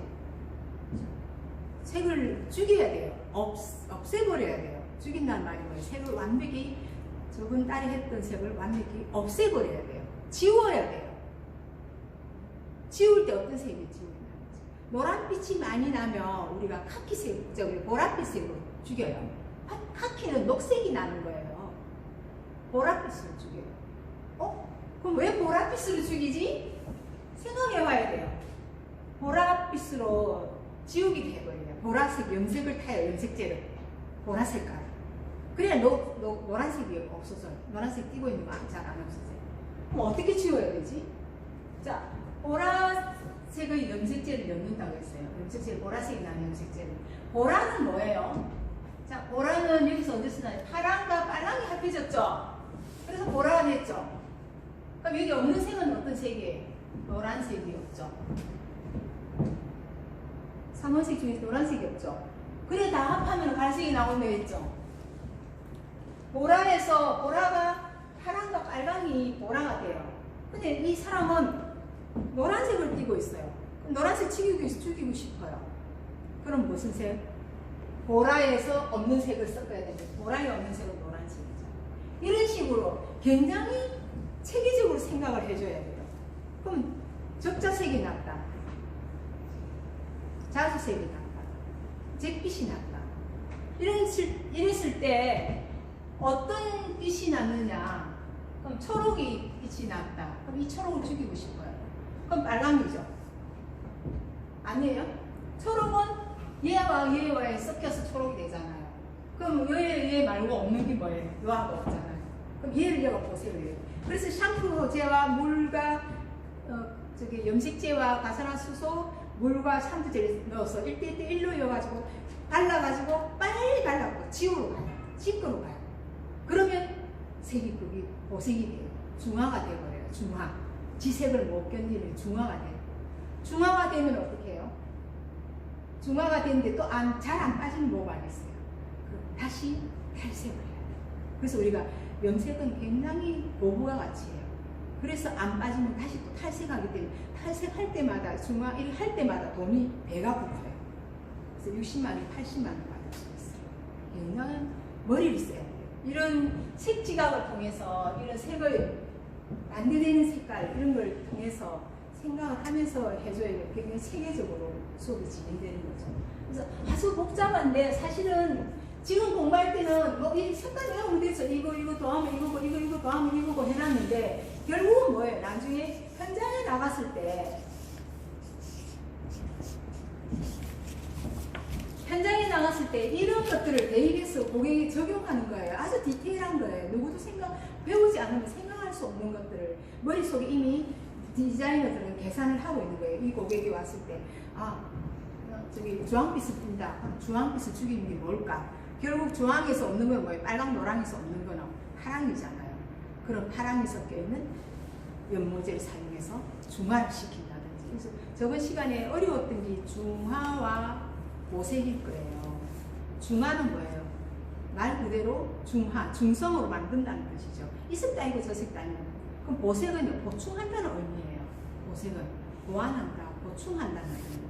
색을 죽여야 돼요. 없애버려야 돼요. 죽인다는 말이 뭐예요? 색을 완벽히 저번 달에 했던 색을 완벽히 없애버려야 돼요. 지워야 돼요. 지울 때 어떤 색이 지우는지. 노란빛이 많이 나면 우리가 카키색, 보랏빛으로 죽여요. 카키는 녹색이 나는 거예요. 보랏빛으로 죽여요. 그럼 왜 보랏빛으로 죽이지? 생각해봐야 돼요. 보랏빛으로 지우게 돼버려요. 보라색 염색을 타요. 염색제를. 보라색깔. 그래야 노란색이 없어져요. 노란색 띄고 있는 거 잘 안 없어져요. 그럼 어떻게 지워야 되지? 자, 보라색의 염색제를 넣는다고 했어요. 염색제를 보라색이 나는 염색제를. 보라는 뭐예요? 자, 보라는 여기서 어디서 나요? 파랑과 빨랑이 합해졌죠? 그래서 보라가 됐죠? 그럼 여기 없는 색은 어떤 색이에요? 노란색이 없죠. 3원색 중에서 노란색이 없죠. 그래 다 합하면 갈색이 나온다고 했죠. 보라가 파랑과 빨강이 보라가 돼요. 근데 이 사람은 노란색을 띠고 있어요. 노란색 죽이고 싶어요. 그럼 무슨 색? 보라에서 없는 색을 섞어야 됩니다. 보라에 없는 색은 노란색이죠. 이런 식으로 굉장히 체계적으로 생각을 해줘야 돼요. 그럼 적자색이 낫다. 자주색이 낫다. 잿빛이 낫다. 이랬을 때 어떤 빛이 낫느냐? 그럼 초록이 빛이 낫다. 그럼 이 초록을 죽이고 싶어요. 그럼 빨강이죠. 아니에요? 초록은 얘와 얘와 섞여서 초록이 되잖아요. 그럼 얘 말고 없는 게 뭐예요? 요하고 없잖아요. 그럼 얘를 여가 보세요. 얘. 그래서 샴푸제와 물과 염색제와 가산화수소, 물과 샴푸제를 넣어서 1대1로 이어가지고 발라가지고 빨리 발라고 지우러 가요. 씻고로 가요. 그러면 색이 거기 보색이 돼요. 중화가 돼버려요. 중화. 지색을 못 견디는 중화가 돼요. 중화가 되면 어떻게 해요? 중화가 되는데 또 잘 안 빠지면 뭐가 하겠어요? 다시 탈색을 해야 돼요. 그래서 우리가 염색은 굉장히 고부와 같이 해요. 그래서 안 빠지면 다시 또 탈색하기 때문에 탈색할 때마다 중화 일 할 때마다 돈이 배가 부풀어요. 그래서 60만 원, 80만 원 받을 수 있어요. 굉장히 머리를 써야 돼요. 이런 색 지각을 통해서 이런 색을 만들어내는 색깔 이런 걸 통해서 생각을 하면서 해줘야 돼요. 굉장히 체계적으로 수업이 진행되는 거죠. 그래서 아주 복잡한데 사실은 지금 공부할 때는 뭐 이 색깔 외우면 되죠. 이거 더하면 이거고 이거 더하면 이거고 해놨는데 결국은 뭐예요? 나중에 현장에 나갔을 때 이런 것들을 대입해서 고객이 적용하는 거예요. 아주 디테일한 거예요. 누구도 배우지 않으면 생각할 수 없는 것들을 머릿속에 이미 디자이너들은 계산을 하고 있는 거예요. 이 고객이 왔을 때 주황빛을 띈다. 주황빛을 죽이는 게 뭘까? 결국 주황에서 없는 건 뭐예요? 빨강 노랑에서 없는 거는 파랑이잖아요. 그럼 파랑이 섞여있는 연모제를 사용해서 중화를 시킨다든지. 그래서 저번 시간에 어려웠던 게 중화와 보색일 거예요. 중화는 뭐예요? 말 그대로 중화, 중성으로 만든다는 뜻이죠. 이 색도 아니고 저 색도 아니고. 그럼 보색은 보충한다는 의미예요. 보색은 보완한다, 보충한다는 의미.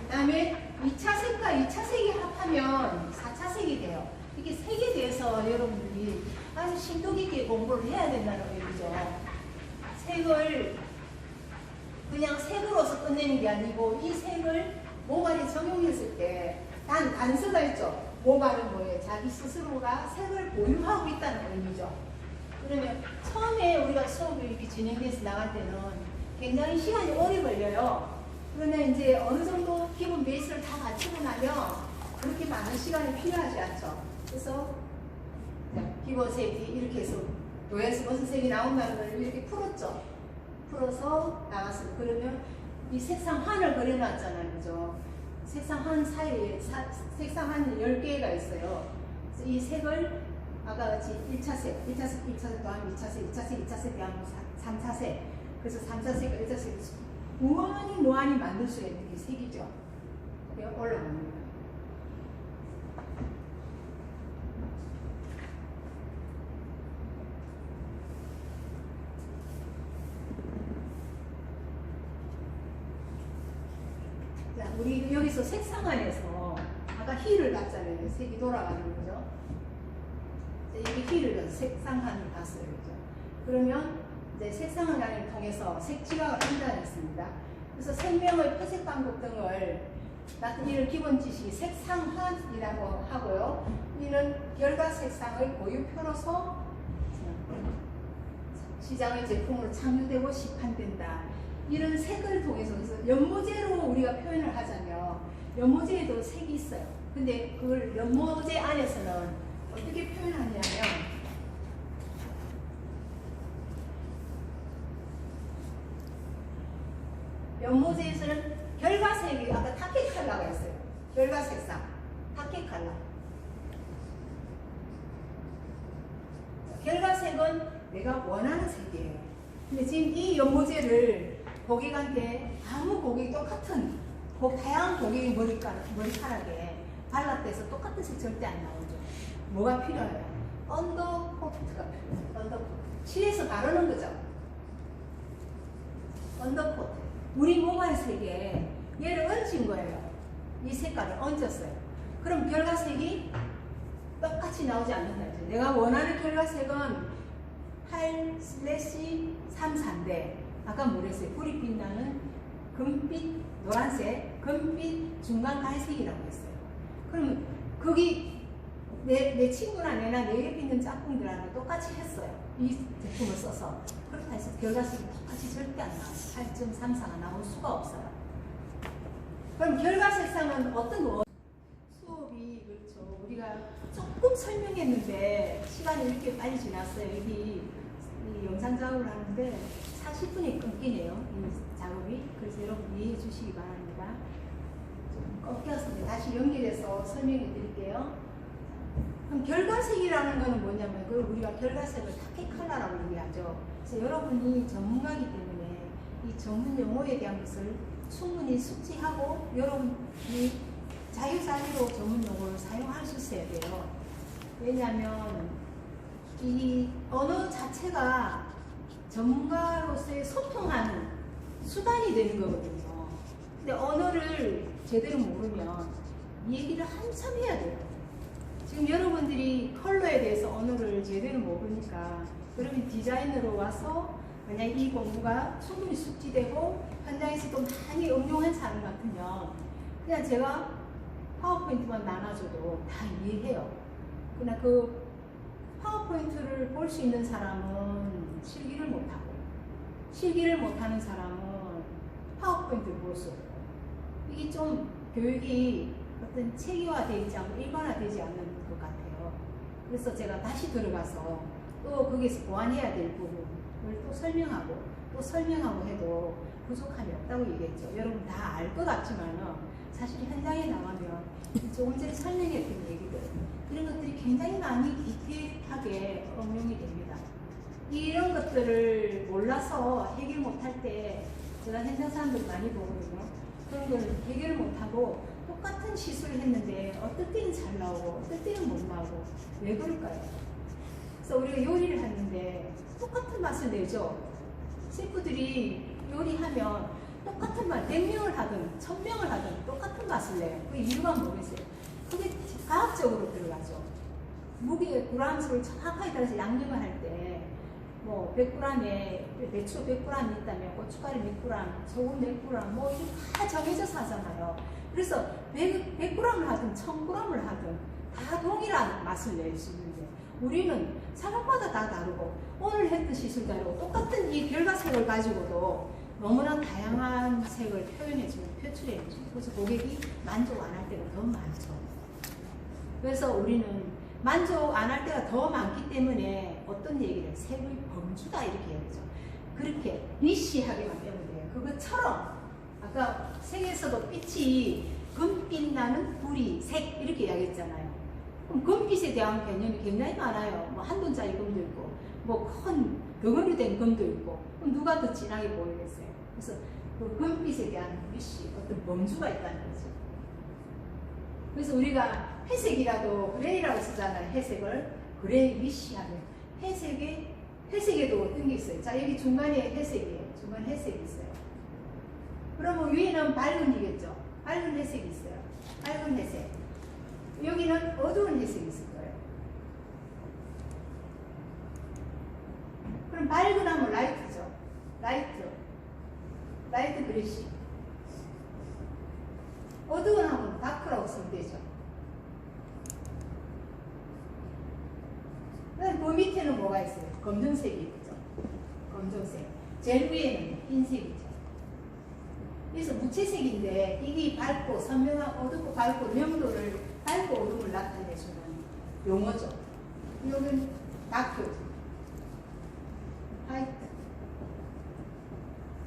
그 다음에 2차 색과 2차 색이 합하면 4차 색이 돼요. 이게 색에 대해서 여러분들이 아주 심도 깊게 공부를 해야 된다는 의미죠. 색을 그냥 색으로서 끝내는 게 아니고 이 색을 모발에 적용했을 때 단서가 있죠. 모발은 뭐예요? 자기 스스로가 색을 보유하고 있다는 의미죠. 그러면 처음에 우리가 수업이 이렇게 진행돼서 나갈 때는 굉장히 시간이 오래 걸려요. 그러나 이제 어느 정도 기본 베이스를 다 갖추고 나면 그렇게 많은 시간이 필요하지 않죠. 그래서 기본 색이 이렇게 해서 도에서 무슨 색이 나온다는 걸 이렇게 풀었죠. 풀어서 나왔어요. 그러면 이 색상환을 그려놨잖아요. 그죠? 색상환 사이에 색상환이 10개가 있어요. 그래서 이 색을 아까 같이 1차색, 1차색 더하면 2차색, 2차색 더하면 3차색. 그래서 3차색, 1차색 무한히 만들 수 있는 게 색이죠. 그게 올라가는 거예요. 자, 우리 여기서 색상안에서 아까 힐을 봤잖아요. 색이 돌아가는 거죠. 이게 힐을 봐서 색상안을 봤어요. 그죠? 그러면 이제 색상안을 통해서 색지각을 판단했습니다. 그래서 생명의 표색 방법 등을 이런 기본 지식이 색상환이라고 하고요. 이는 결과 색상의 고유표로서 시장의 제품으로 창조되고 시판된다. 이런 색을 통해서 그래서 연모제로 우리가 표현을 하자면 연모제에도 색이 있어요. 근데 그걸 연모제 안에서는 어떻게 표현하냐면 연모제에서는 결과색이 아까 타켓 컬러가 있어요. 결과 색상 타켓 컬러. 결과색은 내가 원하는 색이에요. 근데 지금 이 연모제를 고객한테 아무 고객이 똑같은 다양한 고객의 머리카락에 발라대서 똑같은 색 절대 안 나오죠. 뭐가 필요해요? 언더코트가 필요해요. 언더코트. 칠해서 바르는 거죠. 언더코트. 우리 모발 색에 얘를 얹은 거예요. 이 색깔을 얹었어요. 그럼 결과색이 똑같이 나오지 않는다. 내가 원하는 결과색은 8/34인데 아까 뭐랬어요? 불이 빛나는 금빛 노란색, 금빛 중간 갈색이라고 했어요. 그러면 거기 내 친구나 내나 내 옆에 있는 짝꿍들하고 똑같이 했어요. 이 제품을 써서. 그렇다 해서 결과색이 똑같이 절대 안 나와요. 8.34가 나올 수가 없어요. 그럼 결과색상은 어떤 거? 수업이 그렇죠. 우리가 조금 설명했는데 시간이 이렇게 빨리 지났어요. 여기 이 영상 작업을 하는데 40분이 끊기네요. 이 작업이. 그래서 여러분 이해해 주시기 바랍니다. 좀 꺾였습니다. 다시 연결해서 설명해 드릴게요. 그럼 결과색이라는 거는 뭐냐면 그 우리가 결과색을 타켓 컬러라고 얘기하죠. 그래서 여러분이 전문가이기 때문에 이 전문 용어에 대한 것을 충분히 숙지하고 여러분이 자유자재로 전문 용어를 사용할 수 있어야 돼요. 왜냐하면 이 언어 자체가 전문가로서의 소통하는 수단이 되는 거거든요. 근데 언어를 제대로 모르면 이 얘기를 한참 해야 돼요. 지금 여러분들이 컬러에 대해서 언어를 제대로 모르니까 여러분 디자이너로 와서 만약 이 공부가 충분히 숙지되고 현장에서도 많이 응용한 사람 같으면 그냥 제가 파워포인트만 나눠줘도 다 이해해요. 그러나 그 파워포인트를 볼 수 있는 사람은 실기를 못하고 실기를 못하는 사람은 파워포인트를 볼 수 없고 이게 좀 교육이 어떤 체계화되지 않고 일반화되지 않는 것 같아요. 그래서 제가 다시 들어가서 또 거기서 보완해야 될 부분을 또 설명하고 해도 부족함이 없다고 얘기했죠. 여러분 다 알 것 같지만은 사실 현장에 나가면 조금 전에 설명했던 얘기들 이런 것들이 굉장히 많이 디테일하게 응용이 됩니다. 이런 것들을 몰라서 해결 못할 때 제가 현장 사람들 많이 보거든요. 그런 걸 해결을 못하고 똑같은 시술을 했는데 어떨 때는 잘 나오고 어떨 때는 못 나오고 왜 그럴까요? 그래서 우리가 요리를 하는데 똑같은 맛을 내죠. 셰프들이 요리하면 똑같은 맛, 100명을 하든 1000명을 하든 똑같은 맛을 내요. 그 이유가 뭐겠어요? 그게 과학적으로 들어가죠. 무게, 그램수를 정확하게 따라서 양념을 할 때 뭐 100g에 배추 100g 있다면 고춧가루 몇 g, 소금 몇 g 뭐 이게 다 정해져서 하잖아요. 그래서 100g을 하든 1000g을 하든 다 동일한 맛을 낼 수 있는데 우리는 사람마다 다 다르고 오늘 했던 시술 다르고 똑같은 이 결과색을 가지고도 너무나 다양한 색을 표현해주는 표출해주는 그래서 고객이 만족 안 할 때가 더 많죠. 그래서 우리는 만족 안 할 때가 더 많기 때문에 어떤 얘기를 색의 범주다 이렇게 얘기하죠. 그렇게 니시하게 만들면 돼요. 그것처럼 아까 색에서도 빛이 금빛 나는 구리, 색 이렇게 이야기했잖아요. 그럼 금빛에 대한 개념이 굉장히 많아요. 뭐 한 돈짜리 금도 있고 뭐 큰 덩어리 된 금도 있고 그럼 누가 더 진하게 보이겠어요? 그래서 그 금빛에 대한 빛이 어떤 범주가 있다는 거죠. 그래서 우리가 회색이라도 그레이라고 쓰잖아요. 회색을 그레이 위시하면 회색에도 어떤 게 있어요. 자 여기 중간에 회색이에요. 중간 회색이 있어요. 그러면 위에는 밝은이겠죠. 밝은 회색이 있어요. 밝은 회색. 여기는 어두운 회색이 있을 거예요. 그럼 밝은 하면 라이트죠. 라이트 그레이시. 어두운 하면 다크라고 쓰면 되죠. 그 밑에는 뭐가 있어요? 검정색이 있죠. 검정색. 제일 위에는 흰색이죠. 그래서 무채색인데 이게 밝고 선명한 어둡고 밝고 명도를 밝고 어둠을 나타내주는 용어죠. 여기는 다크,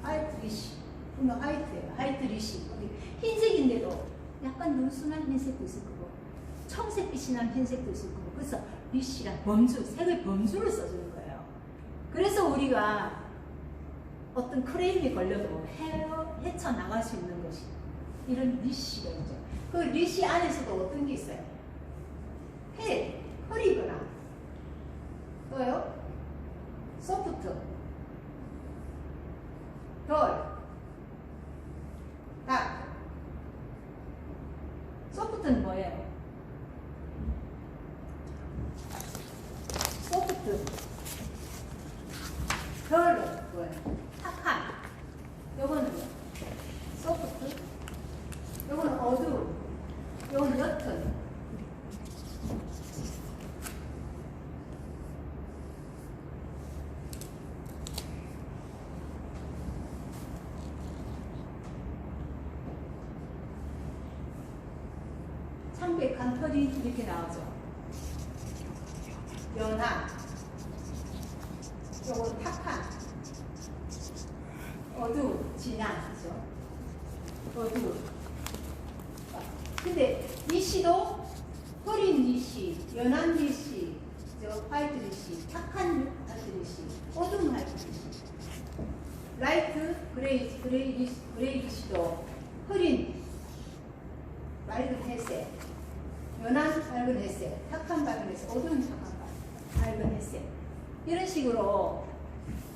화이트 리시. 이거 화이트예요. 화이트 리시. 흰색인데도 약간 눈순한 흰색도 있을 거고 청색빛이 난 흰색도 있을 거고 그래서 리시란 범주, 색의 범주를 써주는 거예요. 그래서 우리가 어떤 크레임이 걸려도 헤쳐나갈 수 있는 것이 이런 리시가 있죠. 그 리시 안에서도 어떤 게 있어요? 흐리거나 또요? 소프트, 덜, 딱. 소프트는 뭐예요? 소프트. 덜은 뭐예요? 탁한. 요거는 소프트. 요거는 어두운. 요거는 옅은. 연한, 흐린 이렇게 나오죠. 연한, 요거 탁한, 어두운, 진한, 그죠? 어두운. 근데 이 시도 흐린 리시, 연한 리시, 화이트 리시, 탁한 화이트 리시, 어두운 화이트 리시. 라이트 그레이 리시도 흐린 맑은 햇색, 연한 밝은 햇색, 탁한 밝은 햇색, 어두운 탁한 밝은 햇색. 이런 식으로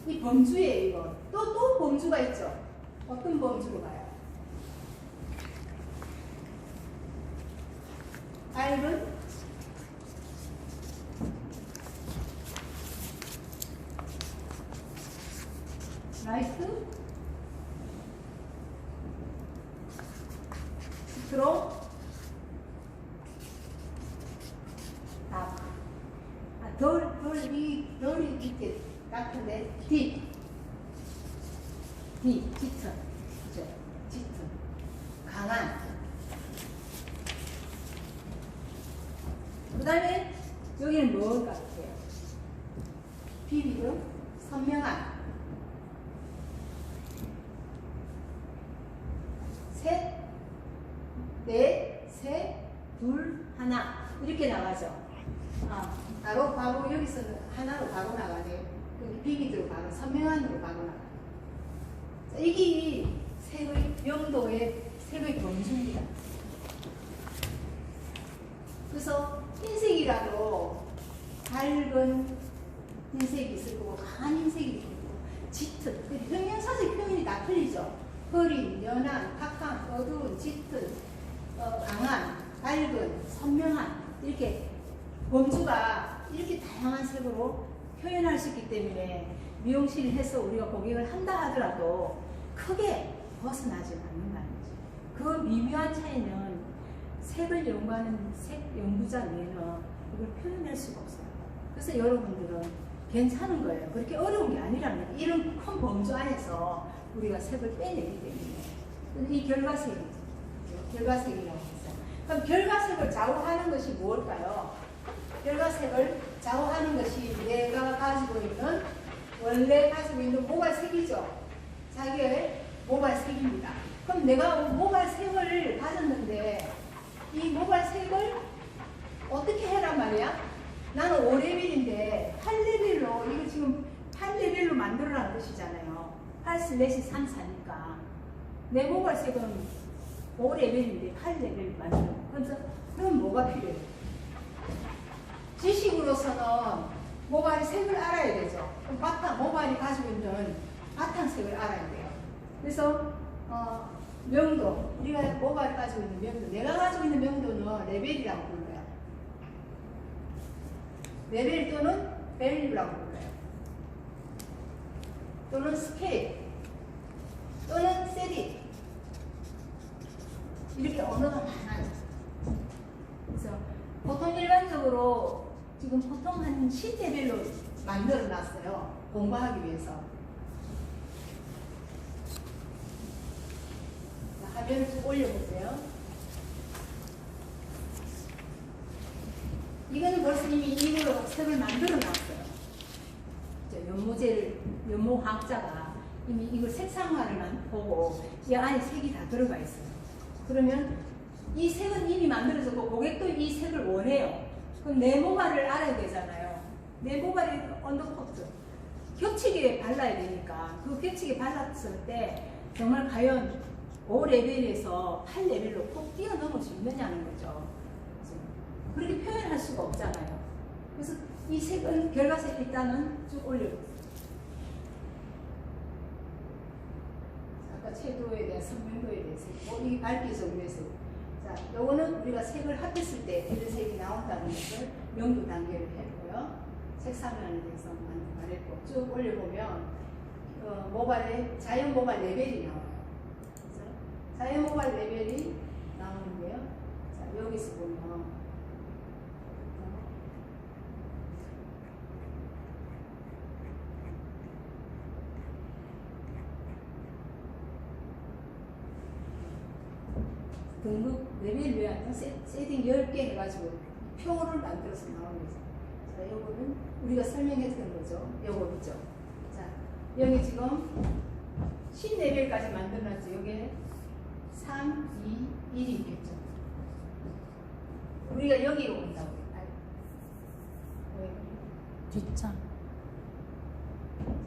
이 범주예요. 이거 또 범주가 있죠. 어떤 범주로 가요? 밝은 라이트 스트롱 덜이 이렇게 같은데 딥 짙은 그죠? 짙은 강한. 그 다음에 여기는 뭘 같아요? 비비드 선명한 셋, 넷, 셋, 둘, 하나 이렇게 나가죠. 바로 여기서는 하나로 바로 나가네. 여기 비비드로 바로 선명한으로 바로 나가. 이게 색의 명도의 색의 범주입니다. 그래서 흰색이라도 밝은 흰색이 있을 거고 강한 흰색이 있고 짙은 형용사적 표현이 다 틀리죠. 흐린, 연한, 탁한, 어두운, 짙은, 강한, 밝은, 선명한 이렇게 범주가 이렇게 다양한 색으로 표현할 수 있기 때문에 미용실을 해서 우리가 고객을 한다 하더라도 크게 벗어나지 않는다는 거죠. 그 미묘한 차이는 색을 연구하는 색 연구자 외에는 이걸 표현할 수가 없어요. 그래서 여러분들은 괜찮은 거예요. 그렇게 어려운 게 아니랍니다. 이런 큰 범주 안에서 우리가 색을 빼내기 때문에. 이 결과색이죠. 결과색이라고 했어요. 그럼 결과색을 좌우하는 것이 무엇일까요? 결과색을 좌우하는 것이 내가 가지고 있는 원래 가지고 있는 모발색이죠. 자기의 모발색입니다. 그럼 내가 모발색을 가졌는데 이 모발색을 어떻게 해란 말이야? 나는 5레벨인데 8레벨로 이거 지금 8레벨로 만들어라는 뜻이잖아요. 8/34니까 내 모발색은 5레벨인데 8레벨 만들어. 그래서 그럼 뭐가 필요해요? 지식으로서는 모발의 색을 알아야 되죠. 모발이 가지고 있는 바탕색을 알아야 돼요. 그래서 명도, 우리가 모발이 가지고 있는 명도, 내가 가지고 있는 명도는 레벨이라고 불러요. 레벨 또는 밸류라고 불러요. 또는 스케일, 또는 세리. 이렇게 언어가 많아요. 그래서 보통 일반적으로 지금 보통 한 10레벨로 만들어 놨어요. 공부하기 위해서. 화면을 좀 올려보세요. 이거는 벌써 이미 이걸로 색을 만들어 놨어요. 연모학자가 이미 이걸 색상화를 보고 이 안에 색이 다 들어가 있어요. 그러면 이 색은 이미 만들어졌고 고객도 이 색을 원해요. 그럼 내 모발을 알아야 되잖아요. 내 모발이 언더코트 겹치게 발라야 되니까 그 겹치게 발랐을 때 정말 과연 5레벨에서 8레벨로 꼭 뛰어넘을 수 있느냐는 거죠. 그렇게 표현할 수가 없잖아요. 그래서 이 색은 결과색 일단은 쭉 올려보세요. 아까 채도에 대한 선명도에 대해서 이게 밝기 정도에서 자, 요거는 우리가 색을 합했을 때 이런 색이 나온다는 것을 명도 단계를 했고요. 색상면에 대해서 말했고 쭉 올려보면 모발의 자연 모발 레벨이 나와요. 그래서 자연 모발 레벨이 나오는데요. 자, 여기서 보면 등급 레벨 외에 세팅 10개 해가지고 표를 만들어서 나오는 거죠. 자, 요거는 우리가 설명했던 거죠. 요거 그죠? 자, 여기 지금 10레벨까지 만들어놨죠. 여기에 3, 2, 1이 있겠죠. 우리가 여기로 온다고. 뒷장.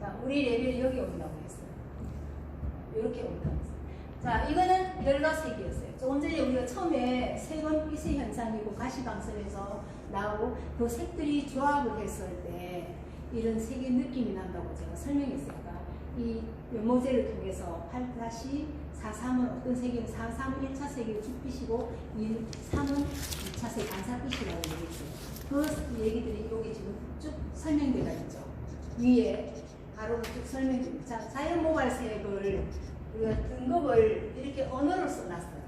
자, 우리 레벨이 여기 온다고 했어요. 이렇게 온다고 했어요. 자, 이거는 열과 색이었어요. 조금 전에 우리가 처음에 색은 빛의 현상이고 가시광선에서 나오고 그 색들이 조합을 했을 때 이런 색의 느낌이 난다고 제가 설명했어요. 이 연모제를 통해서 8-43은 어떤 색이면 4-3은 1차 색이 죽빛이고 3은 2차 색 반사빛이라고 얘기했어요. 그 얘기들이 여기 지금 쭉 설명되어 있죠. 위에 가로로 쭉 설명됩니다. 자, 자연 모발색을 우리가 등급을 이렇게 언어로 써놨어요.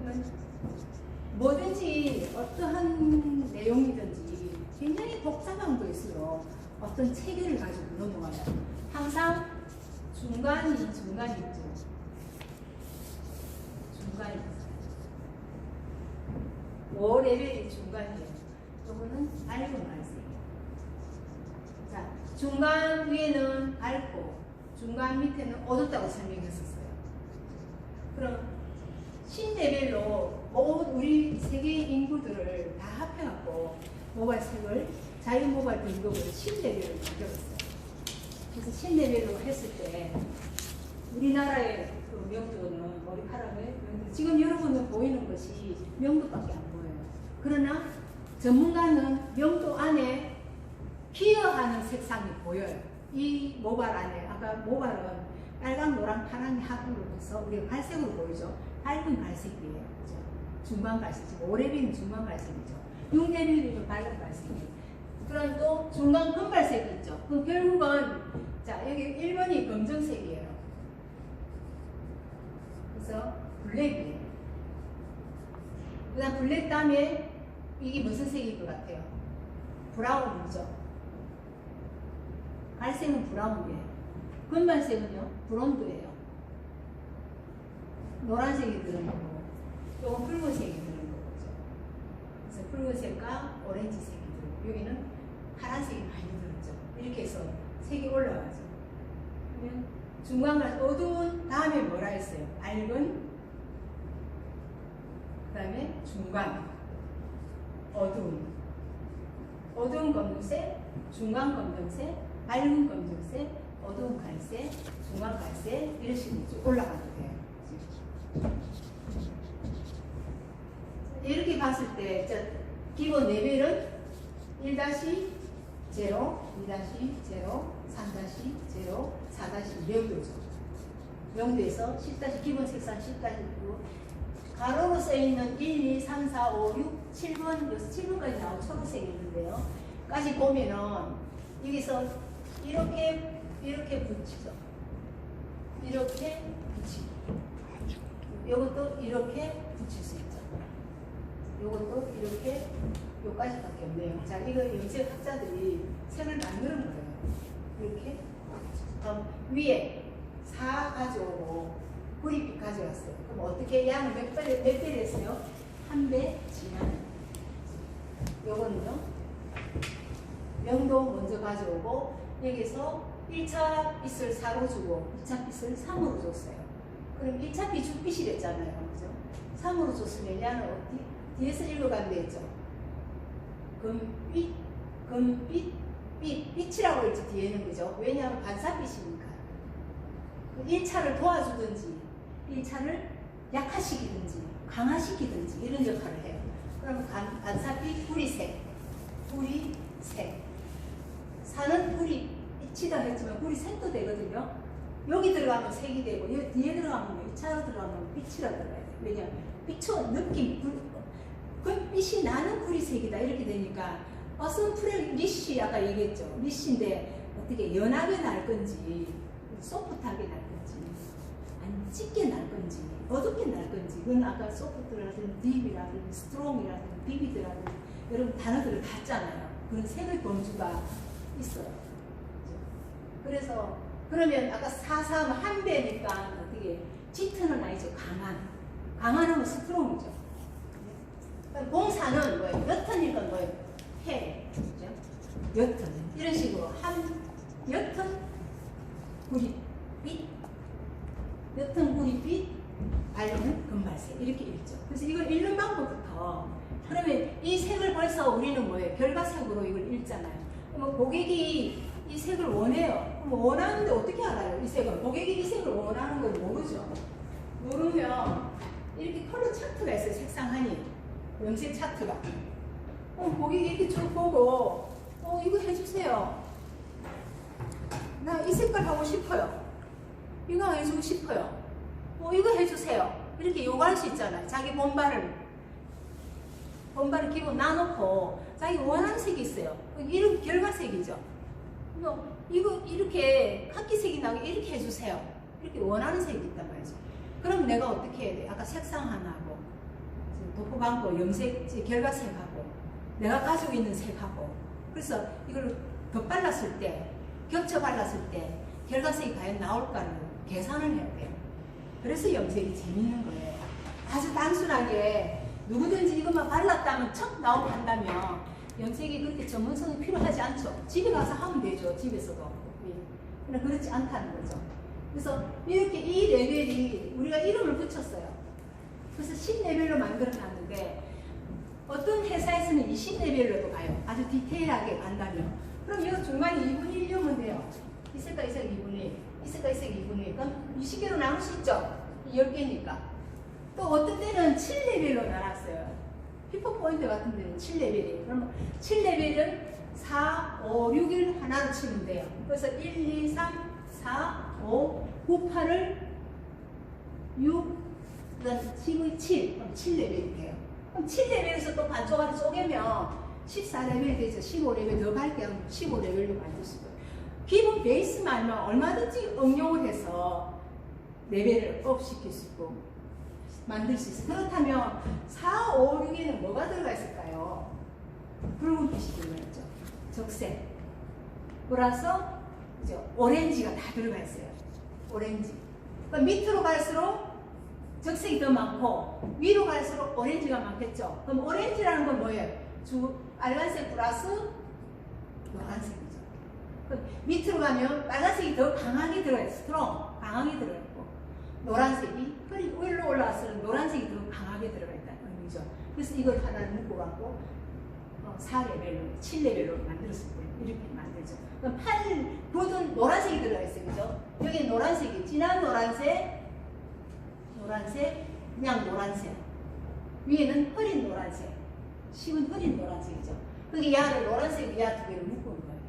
그러면 뭐든지 어떠한 내용이든지 굉장히 복잡한 것일수록 어떤 체계를 가지고 넘어가요. 항상 중간이 있죠. 중간이 있어요. 5레벨이 중간이에요. 이거는 밝은 갈색이에요. 자, 중간 위에는 밝고 중간 밑에는 어둡다고 설명했었어요. 그럼 10레벨로 모든 우리 세계 인구들을 다 합해갖고 모발색을 자연 모발 등급을 10레벨로 만들었어요. 그래서 10레벨로 했을 때 우리나라의 그 명도는 머리카락의 명도, 지금 여러분은 보이는 것이 명도밖에 안 보여요. 그러나 전문가는 명도 안에 기여하는 색상이 보여요. 이 모발 안에, 아까 모발은 빨강, 노랑, 파랑이 합으로 해서 우리가 갈색으로 보이죠. 밝은 갈색이에요. 그죠? 중간 갈색이죠. 5레벨은 중간 갈색이죠. 6레벨은 밝은 갈색이에요. 그럼 또 중간 금발색이 있죠. 그럼 결국은, 자, 여기 1번이 검정색이에요. 그래서 블랙이에요. 그 다음 블랙 다음에 이게 무슨 색일 것 같아요? 브라운이죠. 갈색은 브라운이에요. 금발색은요, 브론드예요. 노란색이 들은 거고, 요건 붉은색이 들은 거죠. 그래서 붉은색과 오렌지색이 들고, 여기는 파란색이 많이 들었죠. 이렇게 해서 색이 올라가죠. 그러면 중간간 어두운 다음에 뭐라 했어요? 밝은, 그 다음에 중간, 어두운 검정색, 중간 검정색, 밝은 검정색, 어두운 갈색, 중간 갈색, 이런 식으로 쭉 올라가도 돼요. 이렇게 봤을 때 기본 레벨은 1-0, 2-0, 3-0, 4- 명도죠. 명도에서 10- 기본 색상 10-9 가로로 써있는 1, 2, 3, 4, 5, 6, 7번, 여기서 7번까지 나온 초록색이 있는데요. 까지 보면은 여기서 이렇게 붙이죠. 이렇게 붙이고 요것도 이렇게 붙일 수 있죠. 요것도 이렇게 요까지밖에 없네요. 자, 이거 염색 학자들이 색을 만드는 거예요. 이렇게. 그럼 위에 4 가져오고 구리빛 가져왔어요. 그럼 어떻게 양을 몇 배를 했어요? 1배 지나는. 요거는요. 명도 먼저 가져오고 여기서 1차 빛을 4로 주고 2차 빛을 3으로 줬어요. 그럼 1차 빛 죽빛이랬잖아요. 그죠? 3으로 줬으면 얘는 어디? 뒤에서 읽어가면 되죠. 금빛, 빛이라고 했죠. 뒤에는 그죠? 왜냐하면 반사빛이니까. 1차를 도와주든지 1차를 약화시키든지 강화시키든지 이런 역할을 해요. 그럼 반사빛 구리색. 4는 불이빛이다 했지만 불이 색도 되거든요. 여기 들어가면 색이 되고 여기 뒤에 들어가면 2차로 들어가면 빛이라 들어가야 돼요. 왜냐하면 빛은 느낌, 빛이 나는 불이 색이다 이렇게 되니까 어슴프레 리쉬 아까 얘기했죠. 리쉬인데 어떻게 연하게 날 건지 소프트하게 날 건지 아니면 짙게 날 건지 어둡게 날 건지 그건 아까 소프트라든지 딥이라든지 스트롱이라든지 비비드라든지 여러분 단어들을 봤잖아요. 그런 색의 범주가 있어요. 그래서 그러면 아까 4-3 한 배니까 어떻게 짙은은 아니죠. 강한 강하는 스트롱이죠. 봉사는 뭐예요? 옅은이니까 뭐예요? 해. 그죠? 옅은. 이런 식으로 옅은 구릿빛, 옅은 구릿빛, 밝은 금발색. 이렇게 읽죠. 그래서 이걸 읽는 방법부터, 그러면 이 색을 벌써 우리는 뭐예요? 결과색으로 이걸 읽잖아요. 그러면 고객이 이 색을 원해요. 그럼 원하는데 어떻게 알아요? 이 색을. 고객이 이 색을 원하는 걸 모르죠. 모르면 이렇게 컬러 차트가 있어요. 색상하니. 염색 차트가. 고객이 이렇게 쭉 보고, 이거 해주세요. 나 이 색깔 하고 싶어요. 이거 해주고 싶어요. 이거 해주세요. 이렇게 요구할 수 있잖아요. 자기 본발을 기본 놔놓고 자기 원하는 색이 있어요. 이런 결과색이죠. 이거 이렇게 카키색이 나게 이렇게 해주세요. 이렇게 원하는 색이 있단 말이죠. 그럼 내가 어떻게 해야 돼? 아까 색상 하나하고 도포광고 염색 결과색하고 내가 가지고 있는 색하고, 그래서 이걸 덧발랐을 때, 겹쳐 발랐을 때 결과색이 과연 나올까를 계산을 해야 돼요. 그래서 염색이 재밌는 거예요. 아주 단순하게 누구든지 이것만 발랐다면 척 나오고 한다면 염색이 그렇게 전문성이 필요하지 않죠. 집에 가서 하면 되죠. 집에서도. 그러나 그렇지 않다는 거죠. 그래서 이렇게 이 레벨이 우리가 이름을 붙였어요. 그래서 10레벨로 만들어 놨는데 어떤 회사에서는 20레벨로도 가요. 아주 디테일하게 간다면. 그럼 이거 중간에 2분의 1려면 돼요. 이 색깔, 이 색 2분의 1, 이 색깔, 이 색 2분의 1. 그럼 20개로 나눌 수 있죠. 10개니까. 또 어떤 때는 7레벨로 나눴어요. 피포 포인트 같은 데는 7레벨이에요. 그러면 7레벨은 4, 5, 6을 하나로 치면 돼요. 그래서 1, 2, 3, 4, 5, 9, 8을 6, 그 다음 10의 7, 그럼 7레벨이 돼요. 그럼 7레벨에서 또 반쪽으로 쪼개면 14레벨이 되죠. 15레벨 더 밝게 하면 15레벨로 만들 수 있어요. 기본 베이스만 알면 얼마든지 응용을 해서 레벨을 업시킬 수 있고 만들 수 있어요. 그렇다면 4, 5, 6에는 뭐가 들어가 있을까요? 붉은 빛이 들어가 있죠. 적색 플러스 오렌지가 다 들어가 있어요. 오렌지. 그러니까 밑으로 갈수록 적색이 더 많고 위로 갈수록 오렌지가 많겠죠. 그럼 오렌지라는 건 뭐예요? 빨간색 플러스 노란색이죠. 밑으로 가면 빨간색이 더 강하게 들어있어요. 스트롱, 강하게 들어있고 노란색이 위로 올라왔을 노란색이 더 강하게 들어가 있다는 의미죠. 그래서 이걸 하나를 묶어갖고 4레벨로, 7레벨로 만들었을 때 이렇게 만들죠. 그럼 9은 노란색이 들어가 있어요. 그죠? 여기 노란색이 진한 노란색, 그냥 노란색. 위에는 흐린 노란색. 10은 흐린 노란색이죠. 그게 야를 노란색, 야 두 개를 묶은 거예요.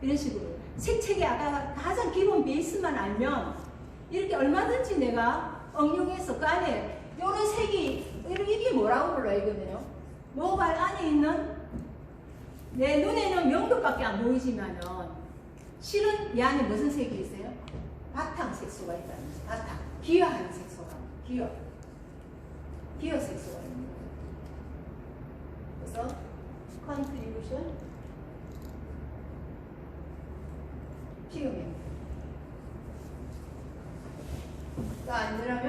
이런 식으로. 색책이 아까 가장 기본 베이스만 알면 이렇게 얼마든지 내가 응용해서 그 안에 이런 색이, 이게 뭐라고 불러요, 이거는요? 모발 안에 있는 내 눈에는 명도밖에 안 보이지만은 실은 이 안에 무슨 색이 있어요? 바탕 색소가 있다는 거죠. 바탕. 기여하는 색소가. 기여 색소가 있는 거죠. 그래서 contribution pigment. 또 아니라면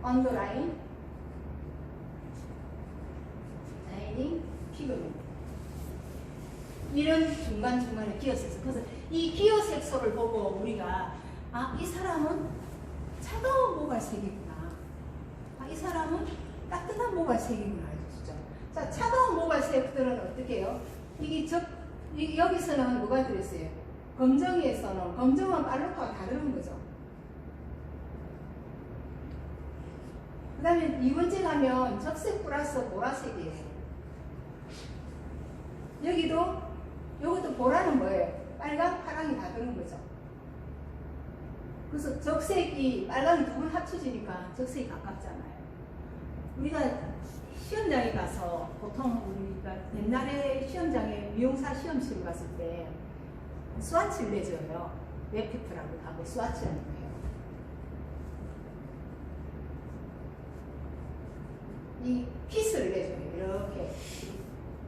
underline lining pigment. 이런 중간중간에 기여 색소. 그래서 이 기여 색소를 보고 우리가 이 사람은 차가운 모발색이구나. 이 사람은 따뜻한 모발색이구나. 알려주죠. 자, 차가운 모발색들은 어떻게 해요? 여기서는 뭐가 들어있어요? 검정에서는, 검정은 빨로카가 다른 거죠. 그 다음에 2번째 가면 적색 플러스 보라색이에요. 요것도 보라는 뭐예요? 빨강, 파랑이 다 드는 거죠. 그래서 적색이, 빨강이 두 번 합쳐지니까 적색이 가깝잖아요. 우리가 시험장에 가서 보통 우리가 옛날에 시험장에 미용사 시험실 갔을 때 스와치를 내줘요. 웹피트라고 하고 스와치라는 거예요. 이 핏을 내줘요. 이렇게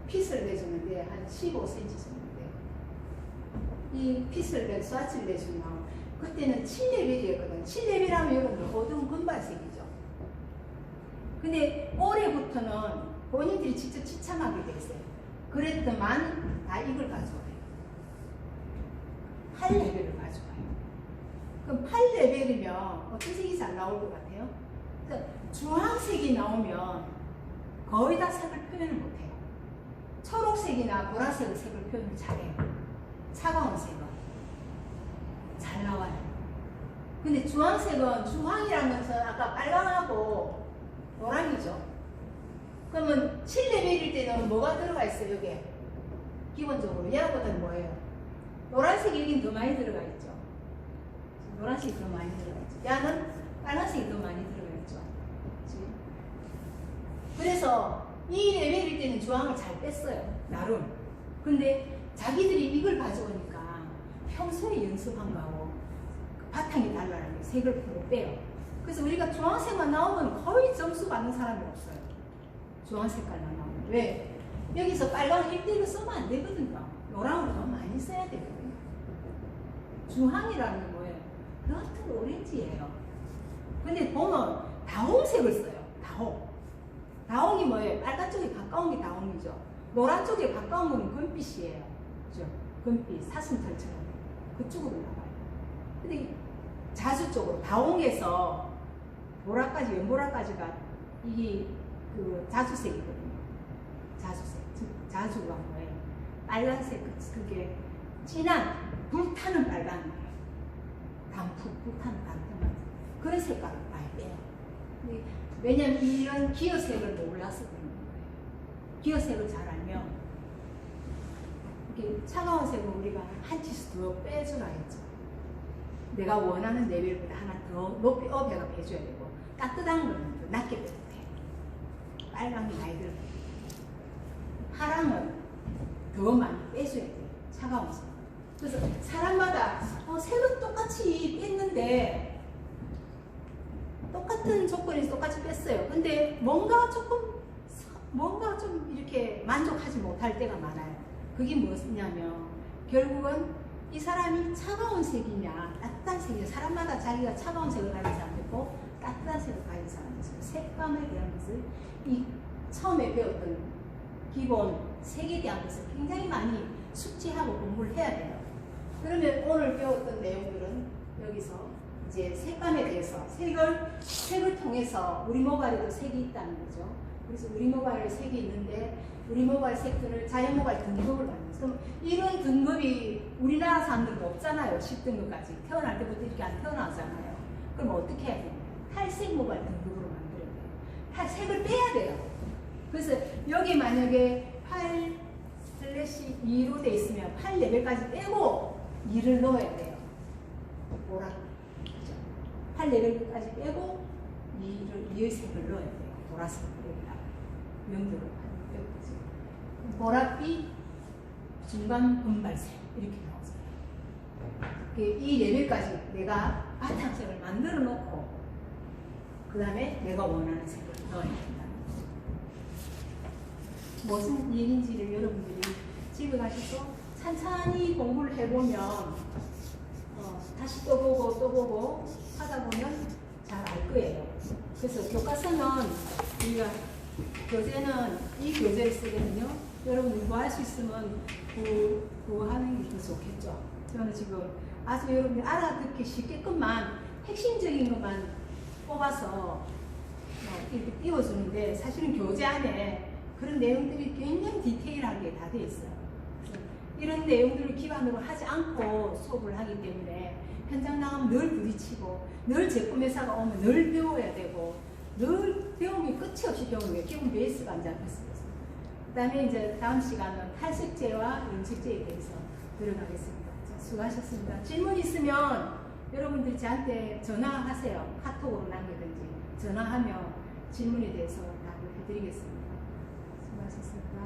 핏을 내주는데 한 15cm 정도 돼요. 이 핏을 스와치를 내주면 그때는 7레벨이었거든요. 7레벨 하면 이건 어두운 금발색이죠. 근데 올해부터는 본인들이 직접 지참하게 됐어요. 그랬더만 다 이걸 가져와요. 8레벨을 가져와요. 그럼 8레벨이면 어떤 색이 잘 나올 것 같아요? 주황색이 나오면 거의 다 색을 표현을 못해요. 초록색이나 보라색의 색을 표현을 잘해요. 차가운 색은 잘 나와요. 근데 주황색은 주황이라는 것은 아까 빨강하고 노랑이죠. 그러면 7레벨일 때는 뭐가 들어가 있어요? 여기에 기본적으로 얘보다는 뭐예요? 노란색이 여긴 더 많이 들어가 있죠. 노란색이 더 많이 들어가 있죠. 야는 빨간색이 더 많이 들어가 있죠. 그치? 그래서 이 레벨일 때는 주황을 잘 뺐어요. 나름. 근데 자기들이 이걸 가져오니까 평소에 연습한 거하고 바탕이 달라는 게 색을 못 빼요. 그래서 우리가 주황색만 나오면 거의 점수 받는 사람이 없어요. 주황 색깔만 나오면. 왜? 여기서 빨강 1대1로 쓰면 안 되거든요. 노랑으로 더 많이 써야 되거든요. 주황이라는 게 뭐예요? 너트 오렌지예요. 근데 보면 다홍색을 써요. 다홍. 다홍이 뭐예요? 빨간 쪽에 가까운 게 다홍이죠. 노란 쪽에 가까운 거는 금빛이에요. 그죠? 금빛, 사슴털처럼. 그쪽으로 나가요. 근데 자주 쪽으로, 다홍에서 보라까지, 연보라까지가 이게 그 자주색이거든요. 자주색. 즉, 자주가 뭐예요? 빨간색, 그게 진한, 불타는 빨간이에요. 단풍, 불타는 단풍. 그런 색깔을 많이 빼요. 왜냐면 이런 기어색을 몰라서 그런 거예요. 기어색을 잘 알면, 이렇게 차가운 색은 우리가 한 치수 더 빼주라 했죠. 내가 원하는 레벨보다 하나 더 높이 업해가 해줘야 되고, 따뜻한 거는 더 낮게 빼도 돼. 빨강이 많이 들어가요. 파랑은 더 많이 빼줘야 돼요. 차가운 색. 그래서 사람마다 색은 똑같이 뺐는데 똑같은 조건에서 똑같이 뺐어요. 근데 뭔가 좀 이렇게 만족하지 못할 때가 많아요. 그게 무엇이냐면 결국은 이 사람이 차가운 색이냐 따뜻한 색이냐, 사람마다 자기가 차가운 색을 가진 사람도 있고 따뜻한 색을 가진 사람도 있어요. 색감에 대한 것을 이 처음에 배웠던 기본 색에 대한 것을 굉장히 많이 숙지하고 공부를 해야 돼요. 그러면 오늘 배웠던 내용들은 여기서 이제 색감에 대해서 색을 통해서 우리 모발에도 색이 있다는 거죠. 그래서 우리 모발에 색이 있는데 우리 모발 색들을 자연 모발 등급을 받는 거죠. 이런 등급이 우리나라 사람들도 없잖아요. 10등급까지. 태어날 때부터 이렇게 안 태어나잖아요. 그럼 어떻게 해야 돼요? 탈색 모발 등급으로 만들어야 돼요. 탈색을 빼야 돼요. 그래서 여기 만약에 8/2로 돼 있으면 8레벨까지 빼고 2를 넣어야 돼요. 보라. 8레벨까지 빼고 2의 색을 넣어야 돼요. 보라색을 여기다가 명도를 빼고지. 보랏빛, 중간 금발색 이렇게 나오잖아요. 이 레벨까지 내가 바탕색을 만들어 놓고 그 다음에 내가 원하는 색을 넣어야 된다는 거죠. 무슨 얘기인지를 여러분들이 집에 가셔서 찬찬히 공부를 해보면 다시 또 보고 하다 보면 잘 알 거예요. 그래서 교과서는 우리가 교재는 이 교재를 쓰거든요. 여러분들 뭐 할 수 있으면 하는 게 더 좋겠죠. 저는 지금 아주 여러분들 알아듣기 쉽게끔만 핵심적인 것만 뽑아서 이렇게 띄워주는데 사실은 교재 안에 그런 내용들이 굉장히 디테일하게 다 되어 있어요. 이런 내용들을 기반으로 하지 않고 수업을 하기 때문에 현장 나가면 늘 부딪히고 늘 제품 회사가 오면 늘 배워야 되고 늘 배움이 끝이 없이 배우는 게 기본 베이스가 안 잡혔어요. 그 다음에 이제 다음 시간은 탈색제와 염색제에 대해서 들어가겠습니다. 자, 수고하셨습니다. 질문 있으면 여러분들이 저한테 전화하세요. 카톡으로 남기든지 전화하면 질문에 대해서 답을 해드리겠습니다. 수고하셨습니다.